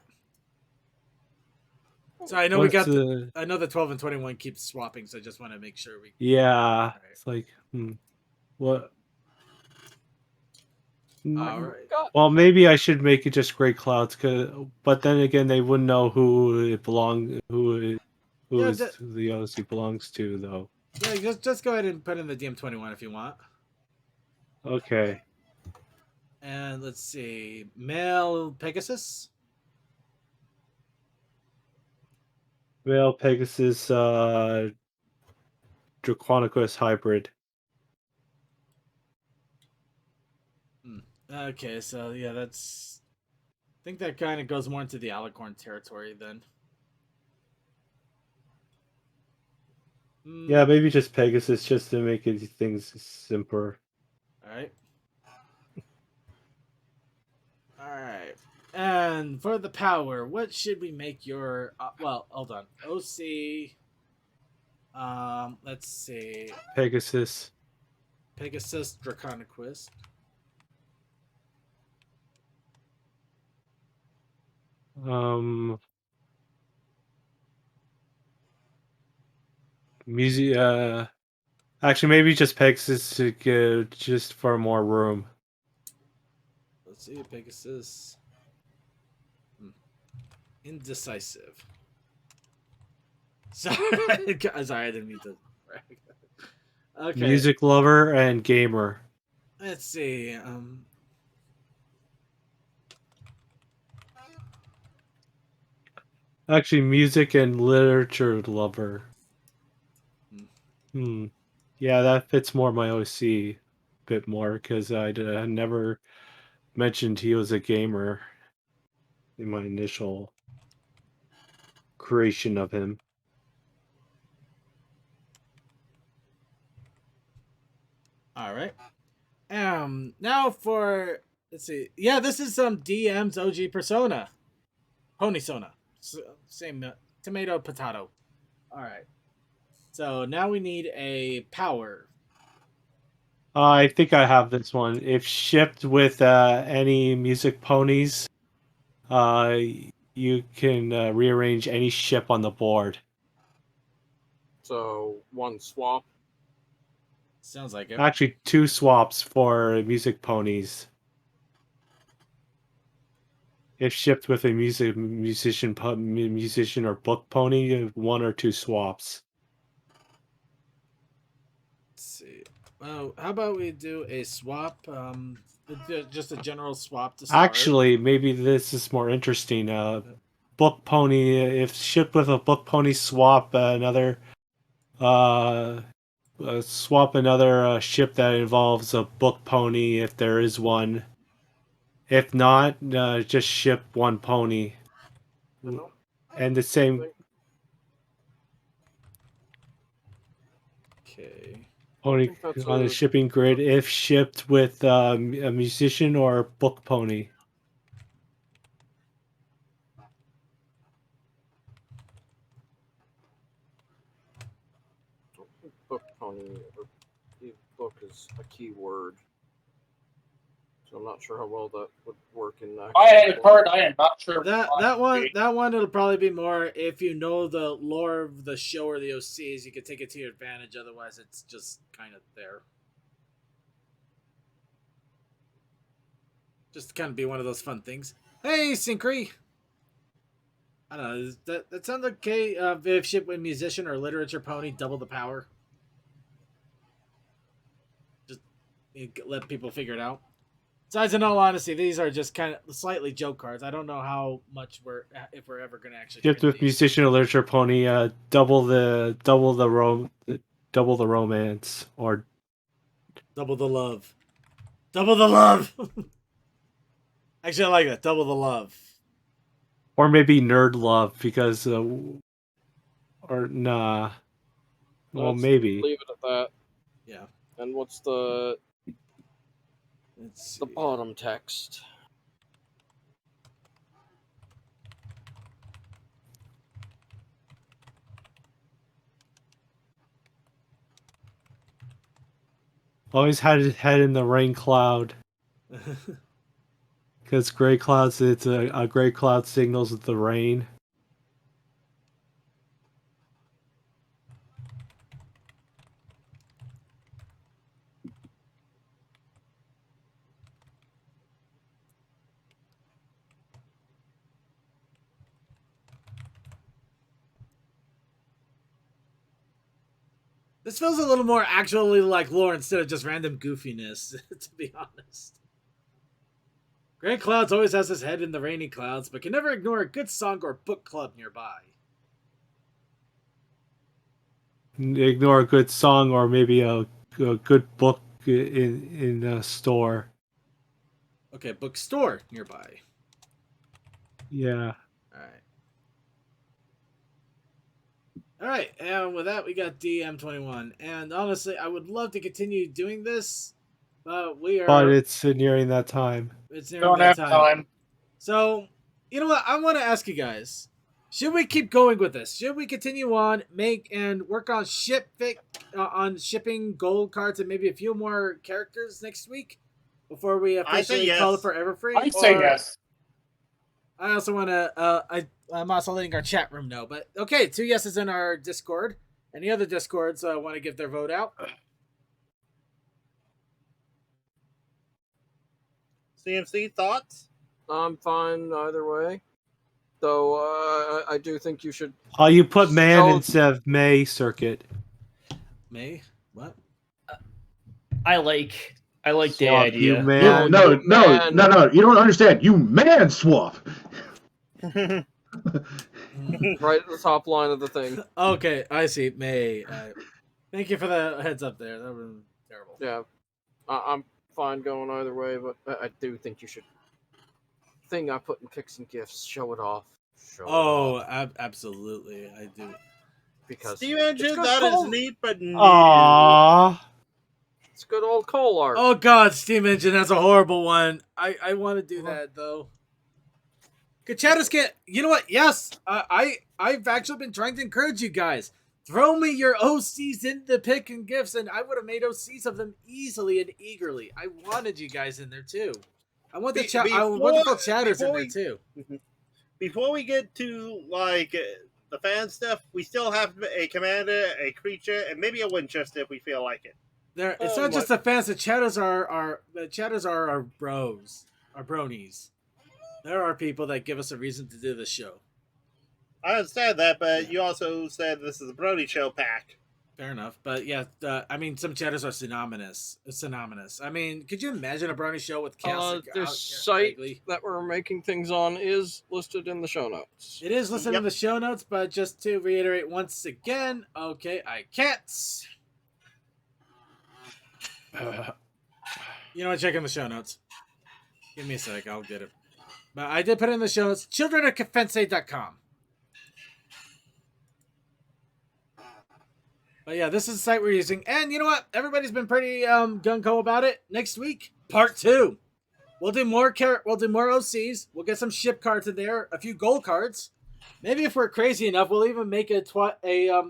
Speaker 1: So I know
Speaker 5: What's
Speaker 1: we got. I know the 12 and 21 keeps swapping, so I just want to make sure we.
Speaker 5: Yeah,
Speaker 1: right.
Speaker 5: it's like what?
Speaker 1: All right.
Speaker 5: Well, maybe I should make it just Gray Clouds, but then again, they wouldn't know who it the OC belongs to, though.
Speaker 1: Yeah, just go ahead and put in the DM21 if you want.
Speaker 5: Okay.
Speaker 1: And let's see, male Pegasus.
Speaker 5: Male Pegasus, Draconicus hybrid.
Speaker 1: Okay, so yeah, that's. I think that kind of goes more into the Alicorn territory then.
Speaker 5: Yeah, maybe just Pegasus, just to make things simpler.
Speaker 1: All right. All right. And for the power, what should we make your? Well, hold on. OC. Let's see.
Speaker 5: Pegasus.
Speaker 1: Pegasus Draconicus.
Speaker 5: Music. Actually, maybe just Pegasus to get just for more room.
Speaker 1: Let's see, Pegasus. Indecisive. Sorry, I didn't mean to. Okay.
Speaker 5: Music lover and gamer.
Speaker 1: Let's see.
Speaker 5: Actually, music and literature lover. Yeah, that fits more my OC a bit more because I never mentioned he was a gamer in my initial creation of him.
Speaker 1: All right. Now for let's see. Yeah, this is some DM's OG persona. Pony Sona. Same tomato potato. All right. So now we need a power.
Speaker 5: I think I have this one. If shipped with any music ponies, you can rearrange any ship on the board.
Speaker 4: So one swap.
Speaker 1: Sounds like it.
Speaker 5: Actually, 2 swaps for music ponies. If shipped with a musician or book pony, 1 or 2 swaps.
Speaker 1: Let's see. Well, how about we do a swap? Just a general swap to start.
Speaker 5: Actually, maybe this is more interesting. Book pony. If shipped with a book pony, swap another. Swap another ship that involves a book pony if there is one. If not, just ship 1 pony. And the same.
Speaker 1: Okay.
Speaker 5: Pony on the shipping grid if shipped with a musician or a book pony.
Speaker 4: book pony or book is a key word. So I'm not sure how well that would work in that.
Speaker 7: I had heard. I am not sure.
Speaker 1: That one it'll probably be more if you know the lore of the show or the OCs, you can take it to your advantage. Otherwise, it's just kind of there. Just kind of be one of those fun things. Hey, Synchree! I don't know. That sounds okay. If ship with musician or literature pony, double the power. Just let people figure it out. Besides, in all honesty, these are just kind of slightly joke cards. I don't know how much if we're ever going to actually.
Speaker 5: Shipped with musician or literature pony, double the romance or
Speaker 1: double the love. Double the love. Actually, I like that. Double the love.
Speaker 5: Or maybe nerd love because or nah. Well,
Speaker 4: Let's
Speaker 5: maybe.
Speaker 4: leave it at that.
Speaker 1: Yeah.
Speaker 4: And what's the
Speaker 1: Let's
Speaker 4: the bottom text?
Speaker 5: Always had his head in the rain cloud. Because gray clouds, it's a gray cloud signals the rain.
Speaker 1: This feels a little more actually like lore instead of just random goofiness, to be honest. Gray Clouds always has his head in the rainy clouds, but can never ignore a good song or book club nearby.
Speaker 5: Ignore a good song or maybe a good book in a store.
Speaker 1: Okay, bookstore nearby.
Speaker 5: Yeah.
Speaker 1: Alright, and with that we got DM21. And honestly, I would love to continue doing this, but we are...
Speaker 5: But it's nearing that time.
Speaker 1: It's nearing
Speaker 7: Don't
Speaker 1: that
Speaker 7: have time.
Speaker 1: So, you know what? I want to ask you guys. Should we keep going with this? Should we continue on, make and work on shipping gold cards and maybe a few more characters next week? Before we officially call it for Everfree?
Speaker 7: I say yes.
Speaker 1: I also want to, I'm also letting our chat room know. But, okay, 2 yeses in our Discord. Any other Discords want to give their vote out?
Speaker 3: CMC, thoughts?
Speaker 4: I'm fine either way. Though, I do think you should...
Speaker 5: Oh, you put man instead of May circuit.
Speaker 1: May? What?
Speaker 6: I like the idea.
Speaker 5: You man.
Speaker 2: No, you don't understand. You man swap.
Speaker 4: Right at the top line of the thing.
Speaker 1: Okay, I see. May. Thank you for the heads up there. That was terrible.
Speaker 4: Yeah. I'm fine going either way, but I do think you should... Thing I put in picks and gifts, show it off.
Speaker 1: Absolutely, I do.
Speaker 4: Because
Speaker 3: Steam Engine, that is neat, but new.
Speaker 5: Aww.
Speaker 4: It's good old Cole art.
Speaker 1: Oh god, Steam Engine has a horrible one. I want to do that though. Kachatas can't. You know what? Yes, I've actually been trying to encourage you guys. Throw me your OCs in the pick and gifts, and I would have made OCs of them easily and eagerly. I wanted you guys in there too. I want the wonderful chatters in there too.
Speaker 3: Before we get to like the fan stuff, we still have a commander, a creature, and maybe a Winchester if we feel like it.
Speaker 1: It's not just the fans. The chatters are our bros, our bronies. There are people that give us a reason to do this show.
Speaker 3: I understand that, but you also said this is a Brony show pack.
Speaker 1: Fair enough, but yeah, I mean, some chatters are synonymous. I mean, could you imagine a Brony show with chaos?
Speaker 4: The site that we're making things on is listed in the show notes.
Speaker 1: It is listed in the show notes, but just to reiterate once again, okay, I can't. You know what? Check in the show notes. Give me a sec, I'll get it. But I did put it in the show notes. childrenofconfense.com. But yeah, this is the site we're using. And you know what? Everybody's been pretty gung-ho about it. Next week, part 2. We'll do more OCs. We'll get some ship cards in there. A few gold cards. Maybe if we're crazy enough, we'll even make a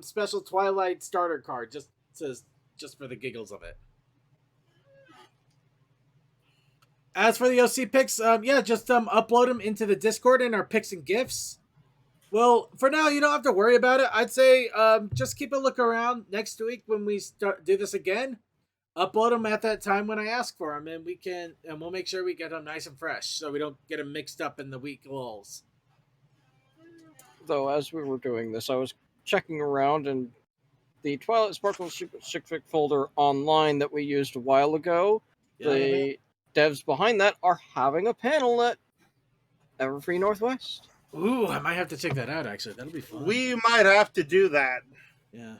Speaker 1: special Twilight starter card. Just just for the giggles of it. As for the OC picks, yeah, just upload them into the Discord in our picks and gifts. Well, for now, you don't have to worry about it. I'd say just keep a look around next week when we do this again. Upload them at that time when I ask for them, and we'll make sure we get them nice and fresh, so we don't get them mixed up in the week lulls.
Speaker 4: Though, as we were doing this, I was checking around, and the Twilight Sparkle Chick Fic folder online that we used a while ago, the devs behind that are having a panel at Everfree Northwest.
Speaker 1: Ooh, I might have to check that out, actually. That'll be fun.
Speaker 3: We might have to do that.
Speaker 1: Yeah.